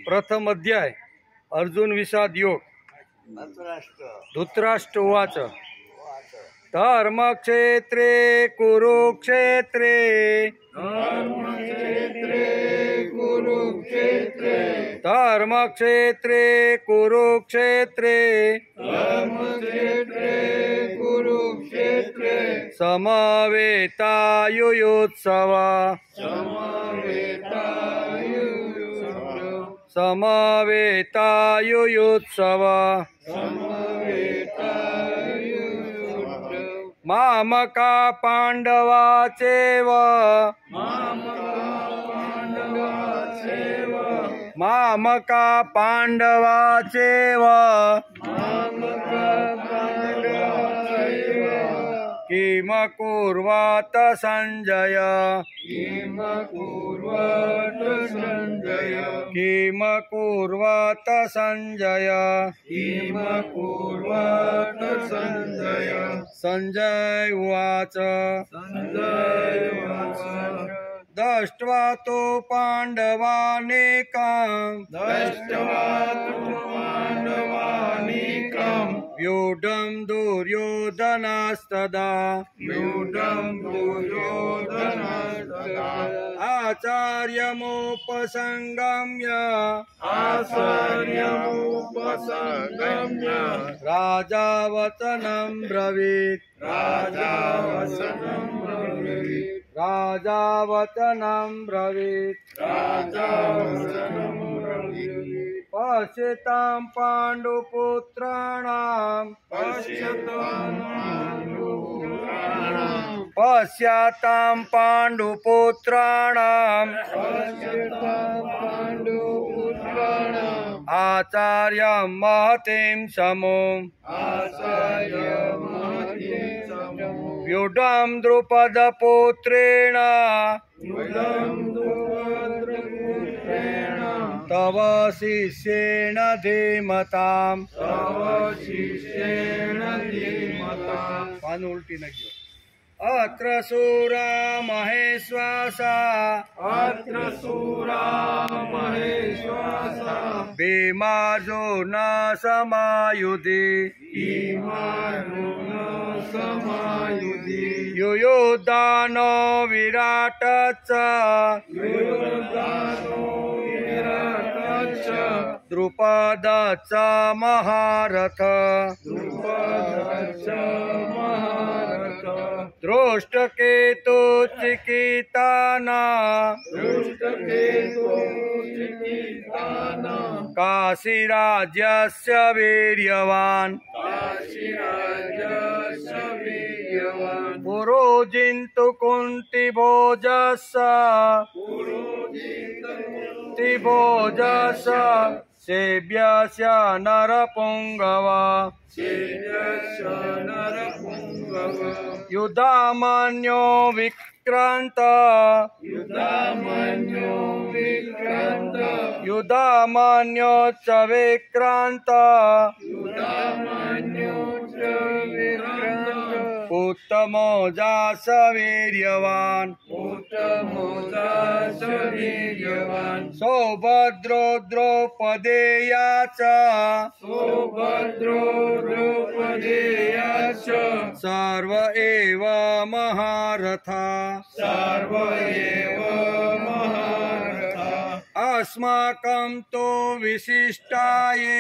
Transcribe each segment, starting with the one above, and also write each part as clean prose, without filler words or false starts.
प्रथम अध्याय अर्जुन विषाद योग। धृतराष्ट्र उवाच धर्मक्षेत्रे कुरुक्षेत्रे धर्मक्षेत्रे कुरुक्षेत्रे समवेतायुयुत्सवा समवेतायुयुत्सवा मामका पांडवा चैव मामका पांडवा चैव किम कुर्वात संजय किम कुर्वात संजय संजय उवाच दृष्ट्वा तो पाण्डवानेकम् व्यूढं दुर्योधनस्तदा आचार्यमुपसंगम्य राजा वचनं ब्रवीत् राजा वचनं ब्रवीत् पश्यतां पाण्डुपुत्राणां पश्यतां पाण्डुपुत्राणाम् आचार्यं महतीं समूम् व्यूढं द्रुपदपुत्रेण तव शिष्येण धीमताम् पान उल्टी न गयो अत्र शूरा महेश्वासा भीमार्जुन समायुधि युयुधानो विराटच्च द्रुपदच्च महारथ दृष्टकेतु चिकिताना काशीराज्यस्य वीर्यवान् पुरोजिन्तु कुन्तिभोजस्य सेव्यस्य नरपुङ्गवा युधामन्यो विक्रान्त युधामन्यो च विक्रान्त उत्तमोजास वीर्यवान् सौभद्रो द्रौपदेया च सर्व एव महारथा अस्माकं तु विशिष्टाये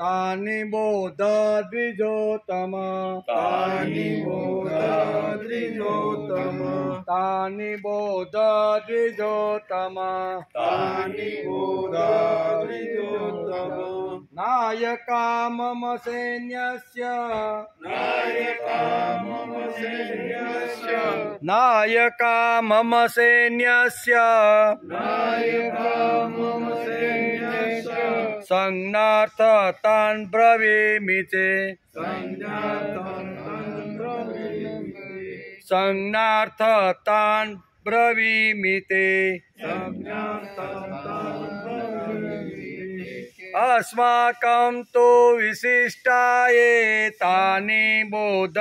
तानि बोध द्विजोत्तम नायका मम सैन्यस्य संज्ञार्थतान् ब्रवीमि चे संज्ञार्थतान् ब्रवीमि ते अस्माकं तु विशिष्टाये तानि बोध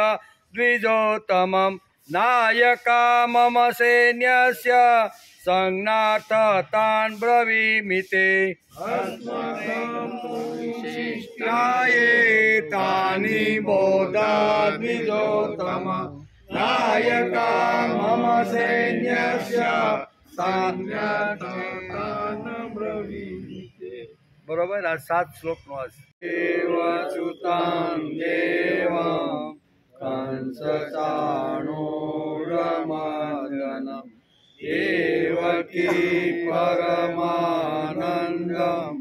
द्विजोत्तमं नायका मम सैन्यस्य संज्ञार्थ तान् ब्रवीमि ते विशिष्टाये तानि बोध द्विजोत्तमं नायका मम सैन्यस्य संज्ञार्थ तान् ब्रवीमि ते। बरोबर आज 7 श्लोक नो आज देवसुतां देवं कंसचाणूरमर्दनं देवकी परमानन्दं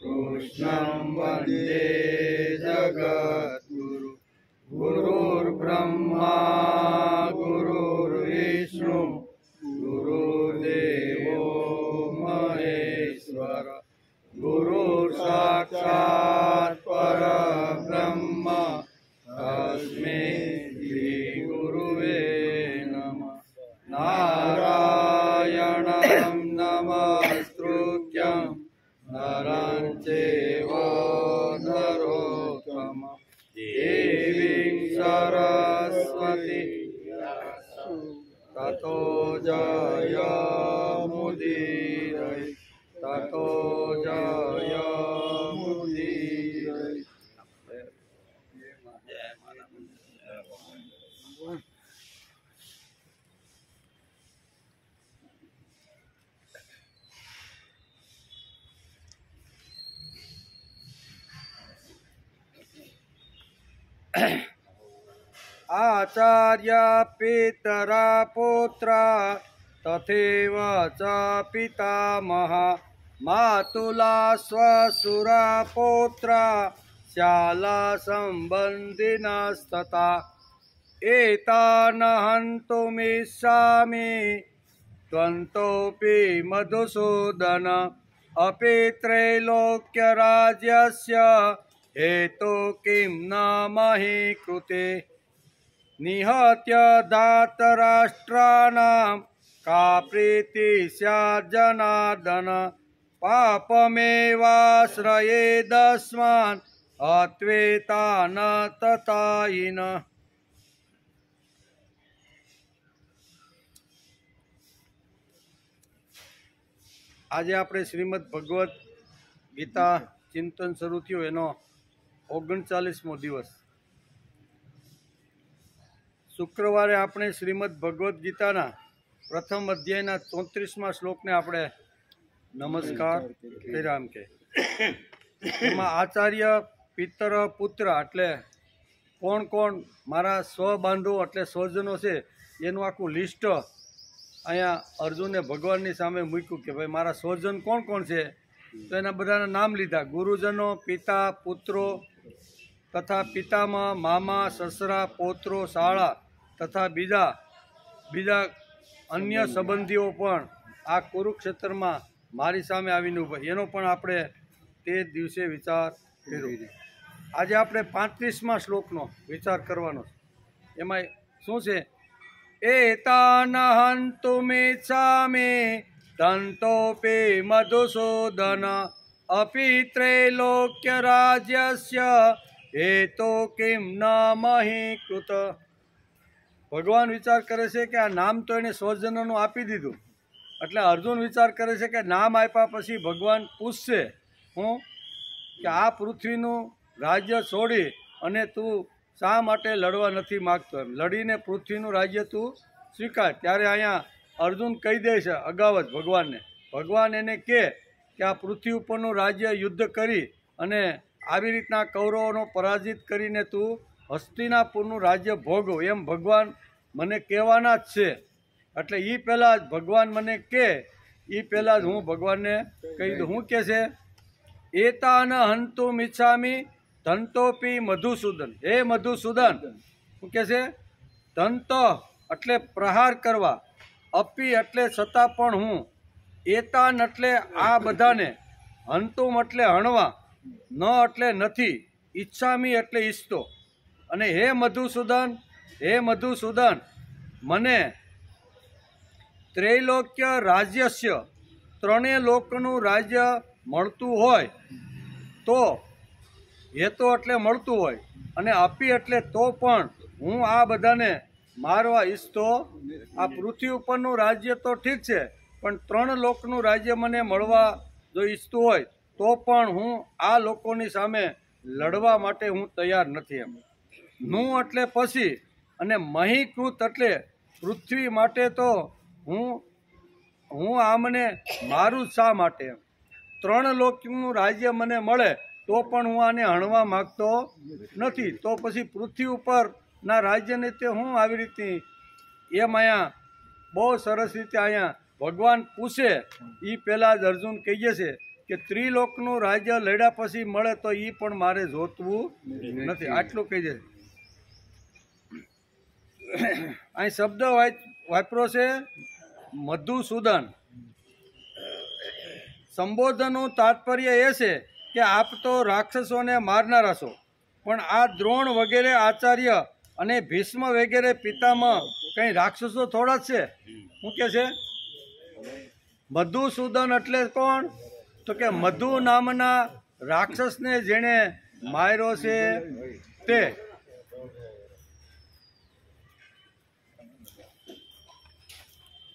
कृष्णं वन्दे जगद्गुरु गुरुर्ब्रह्मा गुरुर्विष्णु गुरुर्देवो महेश्वर गुरुर्साक्षात् परब्रह्म तस्मै श्रीगुरुवे नमः। नारायणं नमस्कृत्य नरं चैव नरोत्तमं देवीं सरस्वतीं ततो जयमुदीरये ततो जयमुदीरये। आचार्य पितरा पुत्रा तथैव च पितामह मातुला स्वसुरा पौत्रा शाला संबंधिनस्तथा एतान् हन्तुमिच्छामि त्वन्तोऽपि मधुसूदन अपि त्रैलोक्यराज्यस्य हेतो किं न मही कृते निहत्य धातराष्ट्राणां का प्रीति स्यात् जनार्दन पापमेवाश्रयेदस्मान् अत्वेता न तथायिन। आज આપણે શ્રીમદ ભગવદ્ ગીતા ચિંતન શરૂ થયું એનો 39મો દિવસ। શુક્રવારે આપણે શ્રીમદ ભગવદ્ ગીતાના પ્રથમ અધ્યાયના 34મા શ્લોકને આપણે નમસ્કાર કર્યા એમ કે એમાં આચાર્ય પિતર પુત્ર એટલે કોણ કોણ મારા સ્વબાંધો એટલે સ્વજનો છે એનું આખું લિસ્ટ અહીંયા અર્જુને ભગવાનની સામે મૂક્યું કે ભાઈ મારા સ્વજન કોણ કોણ છે તો એના બધાના નામ લીધા ગુરુજનો પિતા પુત્રો તથા પિતામાં મામા સસરા પૌત્રો શાળા તથા બીજા અન્ય સંબંધીઓ પણ આ કુરુક્ષેત્રમાં મારી સામે આવીને ઊભા એનો પણ આપણે તે દિવસે વિચાર કર્યો। આજે આપણે 35મા શ્લોકનો વિચાર કરવાનો છે। એમાં શું છે એતાન હन्तुमिच्छામિ તંતોપિ મધુસૂદન અપિ त्रैलोक्य રાજ્યસ્ય हेतो किं न मही कृत। ભગવાન વિચાર કરે છે કે આ નામ તો એને સ્વજનોનું આપી દીધું એટલે અર્જુન વિચાર કરે છે કે નામ આપ્યા પછી ભગવાન પૂછશે હું કે આ પૃથ્વીનું રાજ્ય છોડી અને તું શા માટે લડવા નથી માગતો એમ લડીને પૃથ્વીનું રાજ્ય તું સ્વીકાર। ત્યારે અહીંયા અર્જુન કહી દે છે અગાઉ જ ભગવાનને ભગવાન એને કહે કે આ પૃથ્વી ઉપરનું રાજ્ય યુદ્ધ કરી અને આવી રીતના કૌરવોનો પરાજિત કરીને તું હસ્તિનાપુરનું રાજ્ય ભોગવ એમ ભગવાન મને કહેવાના જ છે। એટલે એ પહેલાં જ ભગવાન મને કહે એ પહેલાં જ હું ભગવાનને કહી દઉં। હું કહે છે એતાન હन्तुमिच्छामि ધંતોપી મધુસૂદન હે મધુસૂદન શું કહે છે ધંત એટલે પ્રહાર કરવા અપી એટલે છતાં પણ હું એતાન એટલે આ બધાને હંતુમ એટલે હણવા ન એટલે નથી ઈચ્છામી એટલે ઈચ્છતો અને હે મધુસૂદન મને ત્રૈલોક્ય રાજ્યસ્ય ત્રણેય લોકનું રાજ્ય મળતું હોય તો હેતો એટલે મળતું હોય અને આપી એટલે તો પણ હું આ બધાને મારવા ઈચ્છતો આ પૃથ્વી ઉપરનું રાજ્ય તો ઠીક છે પણ ત્રણ લોકનું રાજ્ય મને મળવા જો ઈચ્છતું હોય તો પણ હું આ લોકોની સામે લડવા માટે હું તૈયાર નથી એમ. નું એટલે પછી અને મહીકૃત એટલે પૃથ્વી માટે તો હું આમને મારું શા માટે એમ. ત્રણ લોકનું રાજ્ય મને મળે તો પણ હું આને હણવા માગતો નથી તો પછી પૃથ્વી ઉપરના રાજ્યને તે હું આવી રીતે એમ અહીંયા બહુ સરસ રીતે અહીંયા ભગવાન પૂછે એ પહેલાં જ અર્જુન કહીએ છે કે ત્રિલોકનું રાજ્ય લડ્યા પછી મળે તો એ પણ મારે જોતવું નથી આટલું કહી દે. અહીં શબ્દ વાપરો છે મધુસૂદન. સંબોધનનું તાત્પર્ય એ છે કે આપ તો રાક્ષસોને મારનારા છો પણ આ દ્રોણ વગેરે આચાર્ય અને ભીષ્મ વગેરે પિતામાં કંઈ રાક્ષસો થોડા જ છે. શું કે છે મધુસૂદન એટલે કોણ? તો કે મધુ નામના રાક્ષસને જેણે માર્યો છે તે.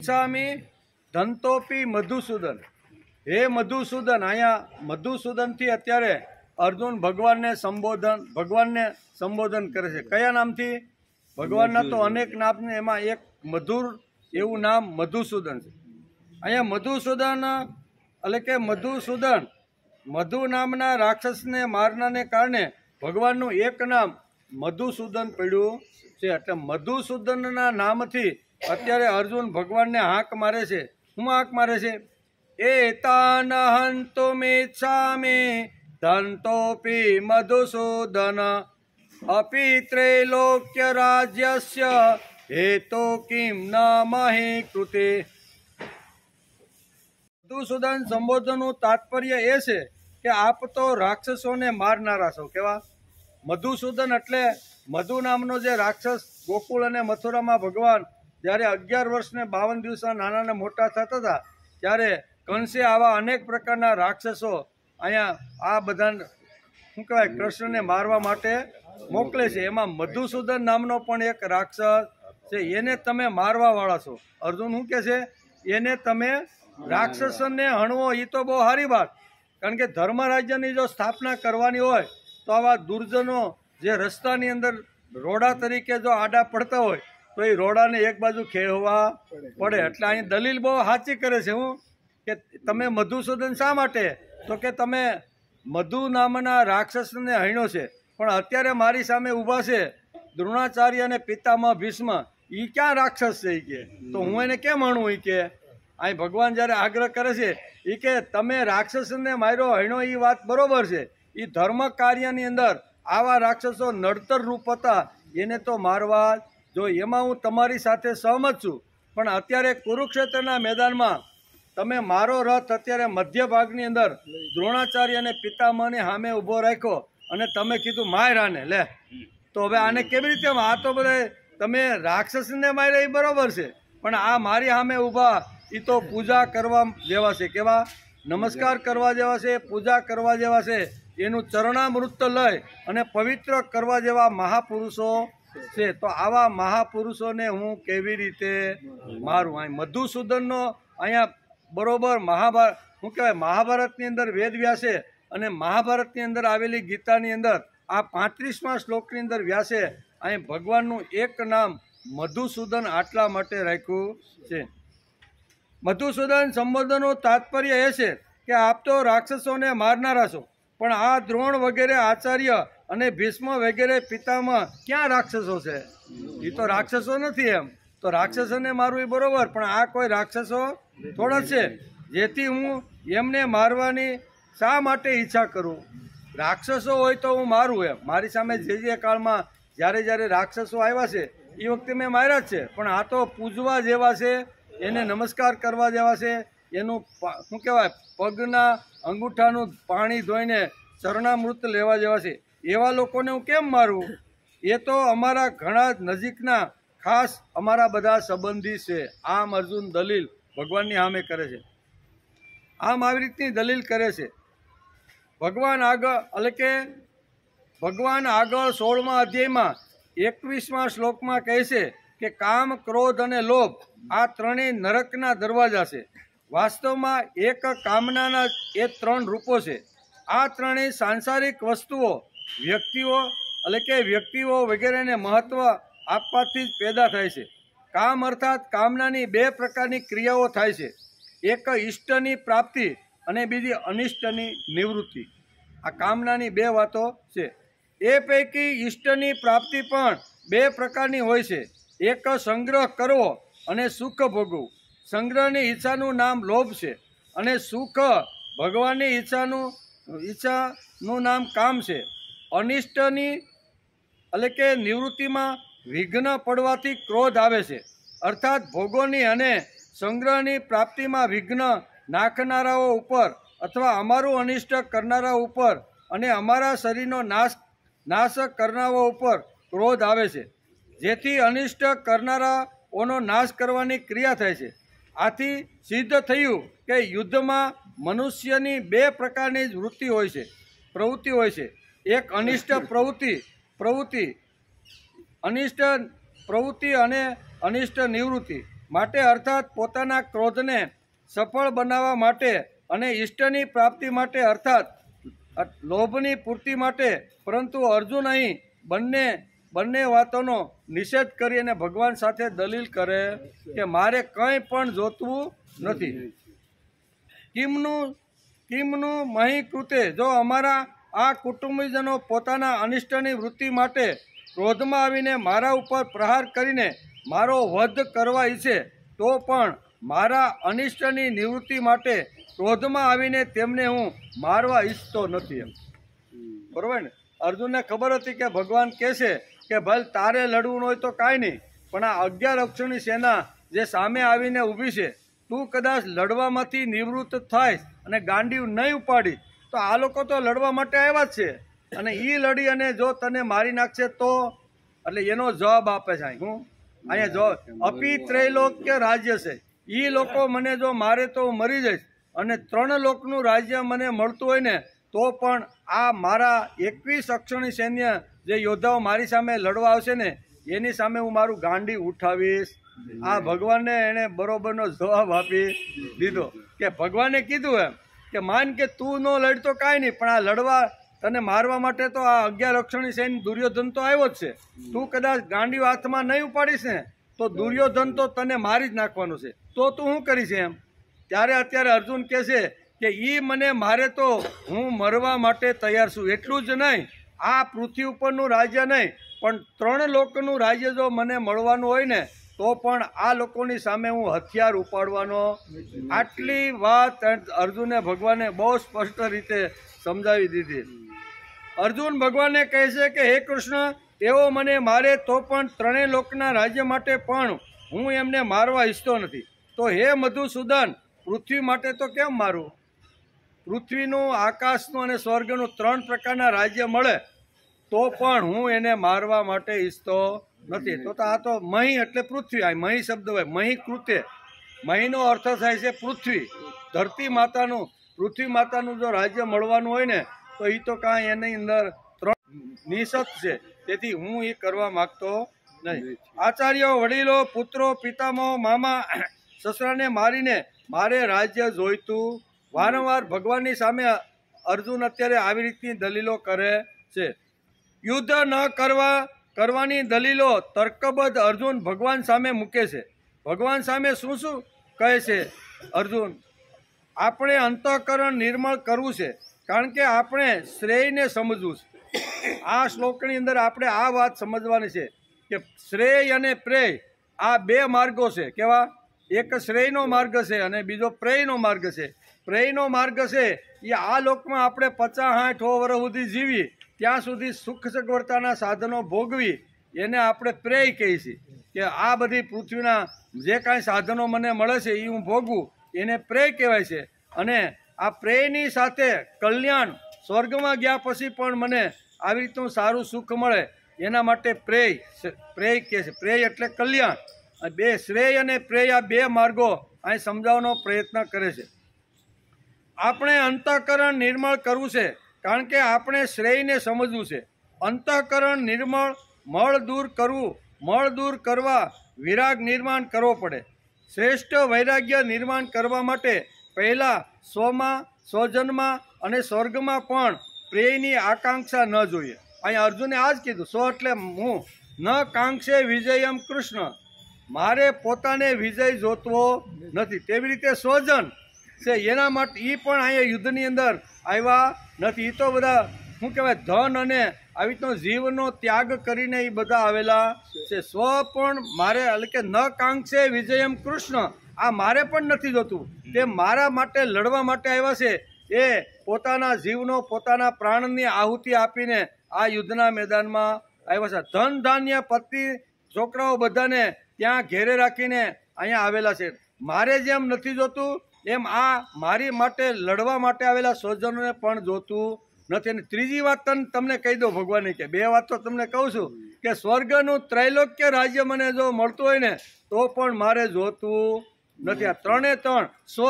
સ્વામી ધંતોપી મધુસૂદન. હે મધુસૂદન. અહીંયા મધુસૂદનથી અત્યારે અર્જુન ભગવાનને સંબોધન કરે છે. કયા નામથી? ભગવાનના તો અનેક નામ છે, એમાં એક મધુર એવું નામ મધુસૂદન છે. અહીંયા મધુસૂદન એટલે કે મધુસૂદન મધુ નામના રાક્ષસને મારનાને કારણે ભગવાનનું એક નામ મધુસૂદન પડ્યું છે. એટલે મધુસૂદનના નામથી અત્યારે અર્જુન ભગવાનને હાંક મારે છે. શું હાંક મારે છે? એતાન હંતુમિચ્છામિ ધંતોપી મધુસૂદન અપી ત્રૈલોક્ય રાજ્યસ્ય હેતો કિમ ન મહી કૃતે. મધુસૂદન સંબોધનનું તાત્પર્ય એ છે કે આપ તો રાક્ષસોને મારનારા છો. કેવા? મધુસૂદન એટલે મધુ નામનો જે રાક્ષસ ગોકુળ અને મથુરામાં ભગવાન જ્યારે 11 વર્ષને 52 દિવસના નાના ને મોટા થતા હતા ત્યારે કંસે આવા અનેક પ્રકારના રાક્ષસો અહીંયા આ બધા શું કહેવાય કૃષ્ણને મારવા માટે મોકલે છે. એમાં મધુસૂદન નામનો પણ એક રાક્ષસ છે. એને તમે મારવા વાળા છો. અર્જુન શું કહે છે? એને તમે રાક્ષસને હણવો એ તો બહુ સારી વાત, કારણ કે ધર્મ રાજ્યની જો સ્થાપના કરવાની હોય તો આવા દુર્જનો જે રસ્તાની અંદર રોડા તરીકે જો આડા પડતા હોય તો એ રોડાને એક બાજુ ખેવવા પડે. એટલે અહીં દલીલ બહુ સાચી કરે છે. હું કે તમે મધુસૂદન શા માટે? તો કે તમે મધુ નામના રાક્ષસને હણ્યો છે પણ અત્યારે મારી સામે ઊભા છે દ્રોણાચાર્ય અને પિતામહ ભીષ્મ. એ ક્યાં રાક્ષસ છે? એ કે તો હું એને કેમ હણું? એ કે અહીં ભગવાન જ્યારે આગ્રહ કરે છે એ કે તમે રાક્ષસને માર્યો હણ્યો એ વાત બરોબર છે. એ ધર્મ કાર્યની અંદર આવા રાક્ષસો નડતર રૂપ હતા, એને તો મારવા જો. એમાં હું તમારી સાથે સહમત છું. પણ અત્યારે કુરુક્ષેત્રના મેદાનમાં તમે મારો રથ અત્યારે મધ્ય ભાગની અંદર દ્રોણાચાર્ય અને પિતામહની સામે ઊભો રાખ્યો અને તમે કીધું માર આને લે. તો હવે આને કેવી રીતે? આ તો બધા તમે રાક્ષસને માર્યા એ બરોબર છે પણ આ મારી સામે ઊભા એ તો પૂજા કરવા જેવા છે. કેવા? નમસ્કાર કરવા જેવા છે, પૂજા કરવા જેવા છે. એનું ચરણામૃત લઈ અને પવિત્ર કરવા જેવા મહાપુરુષો છે. તો આવા મહાપુરુષોને હું કેવી રીતે મારું? અહીં મધુસૂદનનો અહીંયા બરોબર શું કહેવાય મહાભારતની અંદર વેદવ્યાસે અને મહાભારતની અંદર આવેલી ગીતાની અંદર આ 35મા શ્લોકની અંદર વ્યાસે અહીં ભગવાનનું એક નામ મધુસૂદન આટલા માટે રાખ્યું છે. મધુસૂદન સંબોધનનું તાત્પર્ય એ છે કે આપ તો રાક્ષસોને મારનારા છો પણ આ દ્રોણ વગેરે આચાર્ય અને ભીષ્મ વગેરે પિતામહ ક્યાં રાક્ષસો છે? એ તો રાક્ષસો નથી. એમ તો રાક્ષસોને મારવું એ બરોબર પણ આ કોઈ રાક્ષસો થોડા છે જેથી હું એમને મારવાની શા માટે ઈચ્છા કરું? રાક્ષસો હોય તો હું મારું. એમ મારી સામે જે કાળમાં જ્યારે રાક્ષસો આવ્યા છે એ વખતે મેં માર્યા જ છે પણ આ તો પૂજવા જેવા છે, એને નમસ્કાર કરવા જેવા છે. એનું શું કહેવાય પગના અંગૂઠાનું પાણી ધોઈને ચરણામૃત લેવા જેવા છે. એવા લોકોને હું કેમ મારું? એ તો અમારા ઘણા નજીકના ખાસ અમારા બધા સંબંધી છે. આમ અર્જુન દલીલ ભગવાનની સામે કરે છે. આમ આવી રીતની દલીલ કરે છે. ભગવાન આગળ 16મા અધ્યાયમાં 21મા શ્લોકમાં કહે છે કે કામ, ક્રોધ અને લોભ આ ત્રણેય નરકના દરવાજા છે. વાસ્તવમાં એક કામનાના એ 3 રૂપો છે. આ ત્રણેય સાંસારિક વસ્તુઓ વ્યક્તિઓ વગેરેને મહત્વ આપવાથી જ પેદા થાય છે. કામ અર્થાત કામનાની 2 પ્રકારની ક્રિયાઓ થાય છે. એક ઈષ્ટની પ્રાપ્તિ અને બીજી અનિષ્ટની નિવૃત્તિ. આ કામનાની 2 વાતો છે. એ પૈકી ઈષ્ટની પ્રાપ્તિ પણ 2 પ્રકારની હોય છે. એક સંગ્રહ કરવો અને સુખ ભોગવવું. સંગ્રહની ઈચ્છાનું નામ લોભ છે અને સુખ ભગવાનની ઈચ્છાનું નામ કામ છે. અનિષ્ટની નિવૃત્તિમાં વિઘ્ન પડવાથી ક્રોધ આવે છે. અર્થાત ભોગોની અને સંગ્રહની પ્રાપ્તિમાં વિઘ્ન નાખનારાઓ ઉપર અથવા અમારું અનિષ્ટ કરનારા ઉપર અને અમારા શરીરનો નાશ કરનારાઓ ઉપર ક્રોધ આવે છે. જેથી અનિષ્ટ કરનારાઓનો નાશ કરવાની ક્રિયા થાય છે. આથી સિદ્ધ થયું કે યુદ્ધમાં મનુષ્યની 2 પ્રકારની પ્રવૃત્તિ હોય છે. એક અનિષ્ટ પ્રવૃત્તિ અને અનિષ્ટ નિવૃત્તિ માટે, અર્થાત પોતાના ક્રોધને સફળ બનાવવા માટે અને ઈષ્ટની પ્રાપ્તિ માટે અર્થાત લોભની પૂર્તિ માટે. પરંતુ અર્જુન અહીં બંને વાતોનો નિષેધ કરી અને ભગવાન સાથે દલીલ કરે કે મારે કંઈ પણ જોતવું નથી. કિમનું મહી કૃતે, જો અમારા આ કુટુંબીજનો પોતાના અનિષ્ટની વૃત્તિ માટે ક્રોધમાં આવીને મારા ઉપર પ્રહાર કરીને મારો વધ કરવા ઈચ્છે તો પણ મારા અનિષ્ટની નિવૃત્તિ માટે ક્રોધમાં આવીને તેમને હું મારવા ઈચ્છતો નથી. એમ બરોબર ને? અર્જુનને ખબર હતી કે ભગવાન કહેશે કે ભલે તારે લડવું હોય તો કાંઈ નહીં, પણ આ 11 અક્ષરની સેના જે સામે આવીને ઊભી છે, તું કદાચ લડવામાંથી નિવૃત્ત થાય અને ગાંડી નહીં ઉપાડી તો આ લોકો તો લડવા માટે આવ્યા જ છે અને એ લડી અને જો તને મારી નાખશે તો, એટલે એનો જવાબ આપે છે. અહીંયા જવાબ અપી ત્રૈલોક્ય રાજ્ય છે. એ લોકો મને જો મારે તો મરી જઈશ અને 3 લોકનું રાજ્ય મને મળતું હોય ને તો પણ આ મારા 21 અક્ષરની સૈન્ય જે યોદ્ધાઓ મારી સામે લડવા આવશે ને એની સામે હું મારું ગાંડી ઉઠાવીશ. આ ભગવાનને એણે બરોબરનો જવાબ આપી દીધો કે ભગવાને કીધું એમ કે માન કે તું ન લડતો કાંઈ નહીં, પણ આ લડવા તને મારવા માટે તો આ 11 અક્ષરની સૈન્ય દુર્યોધન તો આવ્યો જ છે. તું કદાચ ગાંડી હાથમાં નહીં ઉપાડીશ ને તો દુર્યોધન તો તને મારી જ નાખવાનું છે. તો તું શું કરીશ એમ? ત્યારે અત્યારે અર્જુન કહે છે કે મને મારે તો હું મરવા માટે તૈયાર છું. એટલું જ નહીં, આ પૃથ્વી ઉપરનું રાજ્ય નહીં પણ 3 લોકનું રાજ્ય જો મને મળવાનું હોય ને તો પણ આ લોકોની સામે હું હથિયાર ઉપાડવાનો. આટલી વાત અર્જુને ભગવાને બહુ સ્પષ્ટ રીતે સમજાવી દીધી. અર્જુન ભગવાનને કહે છે કે હે કૃષ્ણ, તેઓ મને મારે તો પણ 3 લોકના રાજ્ય માટે પણ હું એમને મારવા ઈચ્છતો નથી. તો હે મધુસૂદન, પૃથ્વી માટે તો કેમ મારું? પૃથ્વીનું, આકાશનું અને સ્વર્ગનું 3 પ્રકારના રાજ્ય મળે તો પણ હું એને મારવા માટે ઈચ્છતો નથી. તો આ તો મહી એટલે પૃથ્વી. આ મહી શબ્દ હોય, મહી કૃત્ય. મહીનો અર્થ થાય છે પૃથ્વી, ધરતી માતાનું. પૃથ્વી માતાનું જો રાજ્ય મળવાનું હોય ને તો એ તો કાંઈ એની અંદર 3 નિષેધ છે. તેથી હું એ કરવા માગતો નહીં. આચાર્યો, વડીલો, પુત્રો, પિતામહ, મામા, સસરાને મારીને મારે રાજ્ય જોઈતું. વારંવાર ભગવાનની સામે અર્જુન અત્યારે આવી રીતની દલીલો કરે છે. યુદ્ધ ન કરવાની દલીલો તર્કબદ્ધ અર્જુન ભગવાન સામે મૂકે છે. ભગવાન સામે શું કહે છે અર્જુન? આપણે અંતઃકરણ નિર્મળ કરવું છે, કારણ કે આપણે શ્રેયને સમજવું છે. આ શ્લોકની અંદર આપણે આ વાત સમજવાની છે કે શ્રેય અને પ્રેય આ 2 માર્ગો છે. કેવા? એક શ્રેયનો માર્ગ છે અને બીજો પ્રેયનો માર્ગ છે. પ્રેયનો માર્ગ છે એ આ લોકમાં આપણે 50-60 વર્ષ સુધી જીવી ત્યાં સુધી સુખ સગવડતાના સાધનો ભોગવી એને આપણે પ્રેય કહીએ છીએ કે આ બધી પૃથ્વીના જે કાંઈ સાધનો મને મળે છે એ હું ભોગવું, એને પ્રેય કહેવાય છે. અને આ પ્રેયની સાથે કલ્યાણ, સ્વર્ગમાં ગયા પછી પણ મને આવી રીતનું સારું સુખ મળે એના માટે પ્રેય કહે છે. પ્રેય એટલે કલ્યાણ. બે શ્રેય અને પ્રેય આ બે માર્ગો અહીં સમજાવવાનો પ્રયત્ન કરે છે. આપણે અંતઃકરણ નિર્મળ કરવું છે, કારણ કે આપણે શ્રેયને સમજવું છે. અંતઃકરણ નિર્મળ, મળ દૂર કરવું, મળ દૂર કરવા વિરાગ નિર્માણ કરવો પડે. શ્રેષ્ઠ વૈરાગ્ય નિર્માણ કરવા માટે પહેલાં સ્વમાં, સ્વજનમાં અને સ્વર્ગમાં પણ પ્રેયની આકાંક્ષા ન જોઈએ. અહીં અર્જુને આ જ કીધું, સ્વ એટલે હું, ન કાંક્ષે વિજયમ કૃષ્ણ, મારે પોતાને વિજય જોતવો નથી. તેવી રીતે સ્વજન છે એના માટે એ પણ અહીંયા યુદ્ધની અંદર આવ્યા નથી. એ તો બધા શું કહેવાય ધન અને આવી રીતનો જીવનો ત્યાગ કરીને એ બધા આવેલા છે. સ્વ પણ મારે એટલે કે ન કાંક્ષે વિજયમ કૃષ્ણ, આ મારે પણ નથી જોતું, તે મારા માટે લડવા માટે આવ્યા છે. એ પોતાના જીવનો, પોતાના પ્રાણની આહુતિ આપીને આ યુદ્ધના મેદાનમાં આવ્યા છે. ધન ધાન્ય પતિ છોકરાઓ બધાને ત્યાં ઘેરે રાખીને અહીંયા આવેલા છે. મારે જેમ નથી જોતું એમ આ મારી માટે લડવા માટે આવેલા સ્વજનોને પણ જોતું નથી. અને ત્રીજી વાત તમને કહી દઉં, ભગવાને કે બે વાત તો તમને કહું છું કે સ્વર્ગનું ત્રૈલોક્ય રાજ્ય મને જો મળતું હોય ને તો પણ મારે જોતું નથી. આ ત્રણે ત્રણ સ્વ,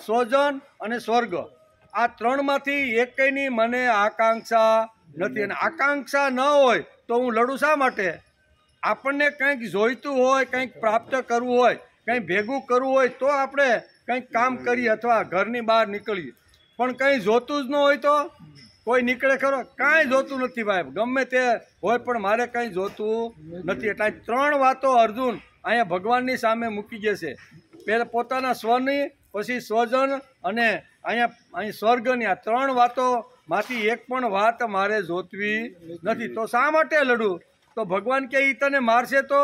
સ્વજન અને સ્વર્ગ, આ ત્રણમાંથી એકની મને આકાંક્ષા નથી. અને આકાંક્ષા ન હોય તો હું લડું શા માટે? આપણને કંઈક જોઈતું હોય, કંઈક પ્રાપ્ત કરવું હોય, કંઈ ભેગું કરવું હોય તો આપણે કંઈક કામ કરીએ અથવા ઘરની બહાર નીકળીએ. પણ કંઈ જોતું જ ન હોય તો કોઈ નીકળે ખરો? કાંઈ જોતું નથી ભાઈ, ગમે તે હોય પણ મારે કંઈ જોતું નથી. એટલે ત્રણ વાતો અર્જુન અહીંયા ભગવાનની સામે મૂકી જશે. પહેલાં પોતાના સ્વની, પછી સ્વજન અને અહીં સ્વર્ગની. આ ત્રણ વાતોમાંથી એક પણ વાત મારે જોતવી નથી. તો શા માટે લડું? તો ભગવાન કે એ તને મારશે તો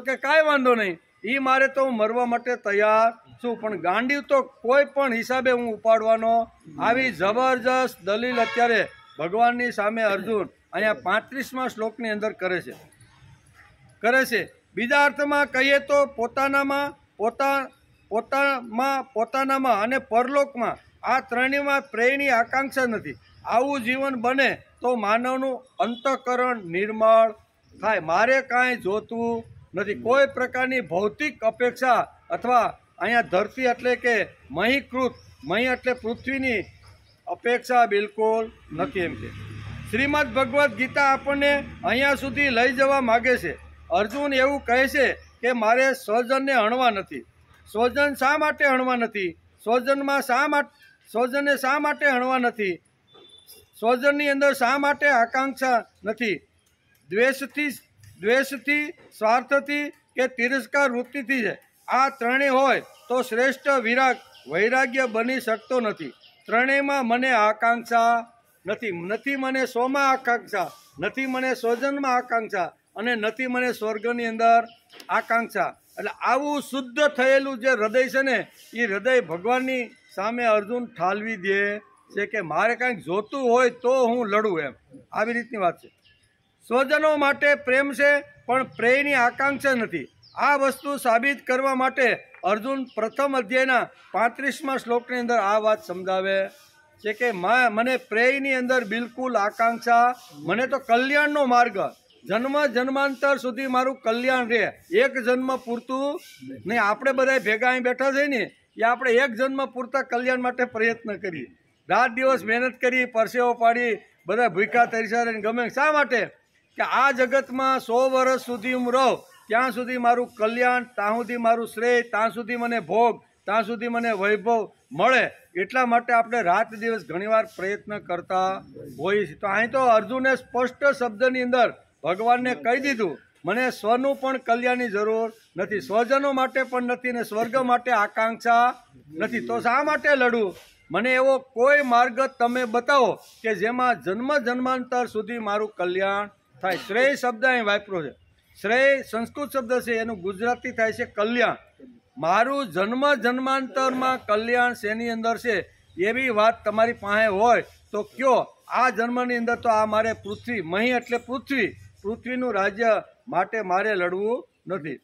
કે કાંઈ વાંધો નહીં, એ મારે તો હું મરવા માટે તૈયાર છું, પણ ગાંડીવ તો કોઈ પણ હિસાબે હું ઉપાડવાનો. આવી જબરજસ્ત દલીલ અત્યારે ભગવાનની સામે અર્જુન અહીંયા 35મા શ્લોકની અંદર કરે છે. બીજા અર્થમાં કહીએ તો પોતાનામાં અને પરલોકમાં આ ત્રણેયમાં પ્રેયની આકાંક્ષા નથી. આવું જીવન બને તો માનવનું અંતઃકરણ નિર્મળ થાય. મારે કાંઈ જોતું નથી, કોઈ પ્રકારની ભૌતિક અપેક્ષા અથવા અહીંયા ધરતી એટલે કે મહીકૃત, મહી એટલે પૃથ્વીની અપેક્ષા બિલકુલ નથી. એમ કે શ્રીમદ ભગવદ્ ગીતા આપણને અહીંયા સુધી લઈ જવા માગે છે. અર્જુન એવું કહે છે કે મારે સ્વજનને હણવા નથી. સ્વજન શા માટે હણવા નથી? સ્વજનને શા માટે હણવા નથી? સ્વજનની અંદર શા માટે આકાંક્ષા નથી? દ્વેષથી, સ્વાર્થથી કે તિરસ્કાર વૃત્તિથી છે. આ ત્રણેય હોય તો શ્રેષ્ઠ વૈરાગ્ય બની શકતો નથી. ત્રણેયમાં મને આકાંક્ષા નથી. નથી મને સ્વમાં આકાંક્ષા, નથી મને સ્વજનમાં આકાંક્ષા અને નથી મને સ્વર્ગની અંદર આકાંક્ષા. એટલે આવું શુદ્ધ થયેલું જે હૃદય છે ને, એ હૃદય ભગવાનની સામે અર્જુન ઠાલવી દે છે કે મારે કાંઈક જોતું હોય તો હું લડું. એમ આવી રીતની વાત છે. સ્વજનો માટે પ્રેમ છે પણ પ્રેયની આકાંક્ષા નથી. આ વસ્તુ સાબિત કરવા માટે અર્જુન પ્રથમ અધ્યાયના 35મા શ્લોકની અંદર આ વાત સમજાવે છે કે મને પ્રેયની અંદર બિલકુલ આકાંક્ષા, મને તો કલ્યાણનો માર્ગ, જન્મ જન્માંતર સુધી મારું કલ્યાણ રહે. એક જન્મ પૂરતું નહીં. આપણે બધા ભેગા અહીં બેઠા છે ને, એ આપણે એક જન્મ પૂરતા કલ્યાણ માટે પ્રયત્ન કરીએ, રાત દિવસ મહેનત કરી, પરસેવો પાડી, બધા ભૂખ્યા તરસ્યા રહીને ગમે શા માટે? કે આ જગતમાં 100 વર્ષ સુધી હું રહું, ત્યાં સુધી મારું કલ્યાણ, ત્યાં સુધી મારું શ્રેય, ત્યાં સુધી મને ભોગ, ત્યાં સુધી મને વૈભવ મળે. એટલા માટે આપણે રાત દિવસ ઘણીવાર પ્રયત્ન કરતા હોઈએ છીએ. તો અહીં તો અર્જુને સ્પષ્ટ શબ્દની અંદર ભગવાનને કહી દીધું, મને સ્વનું પણ કલ્યાણની જરૂર નથી, સ્વજનો માટે પણ નથી, ને સ્વર્ગ માટે આકાંક્ષા નથી. તો શા માટે લડું? મને એવો કોઈ માર્ગ તમે બતાવો કે જેમાં જન્મ જન્માંતર સુધી મારું કલ્યાણ થાય. શ્રેય શબ્દ અહીં વાપર્યો છે. શ્રેય સંસ્કૃત શબ્દ છે, એનું ગુજરાતી થાય છે કલ્યાણ. મારું જન્મ જન્માંતરમાં કલ્યાણ શેની અંદર છે એવી વાત તમારી પાસે હોય તો કયો. આ જન્મની અંદર તો આ મારે પૃથ્વી, મહી એટલે પૃથ્વીનું રાજ્ય માટે મારે લડવું નથી.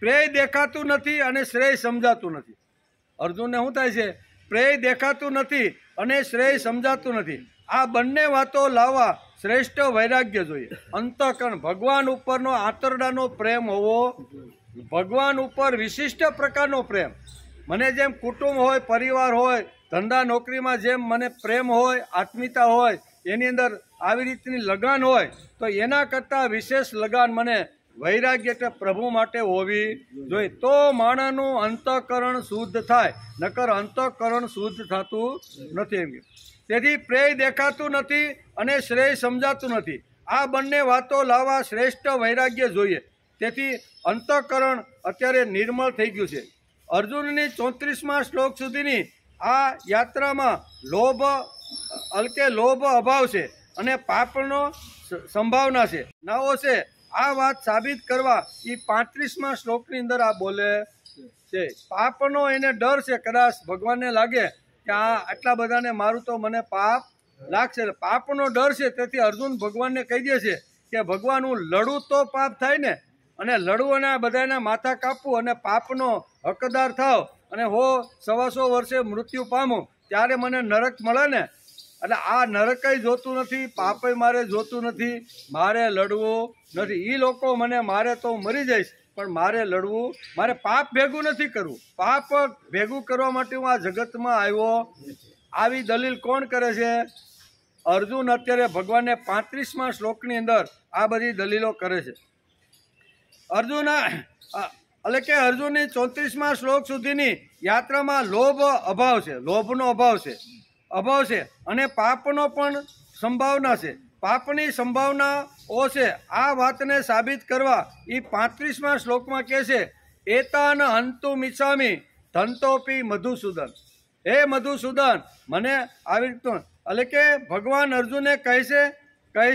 પ્રેય દેખાતું નથી અને શ્રેય સમજાતું નથી. અર્જુનને શું થાય છે? પ્રેય દેખાતું નથી અને શ્રેય સમજાતું નથી. આ બંને વાતો લાવવા શ્રેષ્ઠ વૈરાગ્ય જોઈએ. અંતઃકરણ ભગવાન ઉપરનો આંતરડાનો પ્રેમ હોવો, ભગવાન ઉપર વિશિષ્ટ પ્રકારનો પ્રેમ. મને જેમ કુટુંબ હોય, પરિવાર હોય, ધંધા નોકરીમાં જેમ મને પ્રેમ હોય, આત્મીયતા હોય, એની અંદર આવી રીતની લગાન હોય, તો એના કરતાં વિશેષ લગાન મને વૈરાગ્ય એટલે પ્રભુ માટે હોવી જોઈએ. તો માણસનું અંતઃકરણ શુદ્ધ થાય, નકર અંતઃકરણ શુદ્ધ થતું નથી. એમ તેથી પ્રેય દેખાતું નથી અને શ્રેય સમજાતું નથી. આ બંને વાતો લાવવા શ્રેષ્ઠ વૈરાગ્ય જોઈએ. તેથી અંતઃકરણ અત્યારે નિર્મળ થઈ ગયું છે. અર્જુનની 34મા શ્લોક સુધીની આ યાત્રામાં લોભ અભાવ છે અને પાપનો સંભાવના છે, નાઓ છે. આ વાત સાબિત કરવા એ 35મા શ્લોકની અંદર આ બોલે છે. પાપનો એને ડર છે, કદાચ ભગવાનને લાગે કે આ આટલા બધાને મારું તો મને પાપ લાગશે. પાપનો ડર છે. તેથી અર્જુન ભગવાનને કહી દે છે કે ભગવાન, હું લડું તો પાપ થાય ને, અને લડવું અને બધાના માથા કાપવું અને પાપનો હકદાર થાવ અને 100-125 વર્ષે મૃત્યુ પામું, ત્યારે મને નરક મળે ને. એટલે આ નરકય જોતું નથી, પાપય મારે જોતું નથી, મારે લડવું નથી. એ લોકો મને મારે તો મરી જઈશ, પણ મારે લડવું, મારે પાપ ભેગું નથી કરવું. પાપ ભેગું કરવા માટે હું આ જગતમાં આવ્યો. આવી દલીલ કોણ કરે છે? અર્જુન અત્યારે ભગવાનને 35મા શ્લોકની અંદર આ બધી દલીલો કરે છે. એટલે કે અર્જુનની 34મા શ્લોક સુધીની યાત્રામાં લોભનો અભાવ છે અને પાપનો પણ સંભાવના છે. પાપની સંભાવનાઓ છે. આ વાતને સાબિત કરવા એ 35મા શ્લોકમાં કહે છે, એતાન હંતુમ ઇચ્છામિ ધંતોપી મધુસૂદન. હે મધુસૂદન, મને આવી રીતનું, એટલે કે ભગવાન અર્જુનને કહે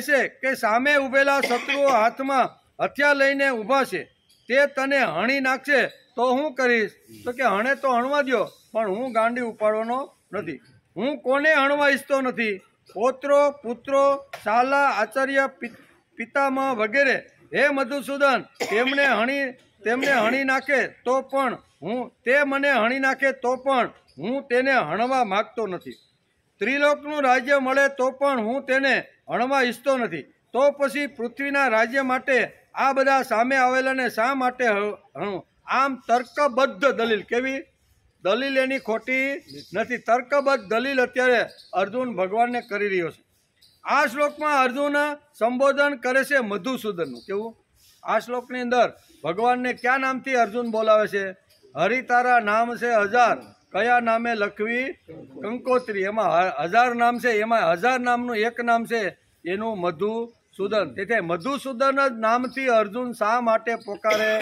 છે કે સામે ઉભેલા શત્રુઓ હાથમાં હથિયાર લઈને ઊભા છે, તે તને હણી નાખશે તો હું કરીશ? તો કે હણે તો હણવા દો, પણ હું ગાંડી ઉપાડવાનો નથી. હું કોને હણવા ઈચ્છતો નથી. પૌત્રો, પુત્રો, શાલા, આચાર્ય, પિતામહ વગેરે. હે મધુસૂદન, તેમને હણી નાખે તો પણ તે મને હણી નાખે તો પણ હું તેને હણવા માગતો નથી. ત્રિલોકનું રાજ્ય મળે તો પણ હું તેને હણવા ઈચ્છતો નથી. તો પછી પૃથ્વીના રાજ્ય માટે આ બધા સામે આવેલાને શા માટે હણું? આમ તર્કબદ્ધ દલીલ. કેવી દલીલ? એની ખોટી નથી. તર્કબદ્ધ દલીલ અત્યારે અર્જુન ભગવાનને કરી રહ્યો છે. આ શ્લોકમાં અર્જુન સંબોધન કરે છે મધુસૂદનનું. કેવું? આ શ્લોકની અંદર ભગવાનને કયા નામથી અર્જુન બોલાવે છે? હરિ તારા નામ છે 1000, કયા નામે લખવી કંકોત્રી. એમાં 1000 નામ છે, એમાં 1000 નામનું એક નામ છે એનું મધુસૂદન. તેથી મધુસૂદન જ નામથી અર્જુન શા માટે પોકારે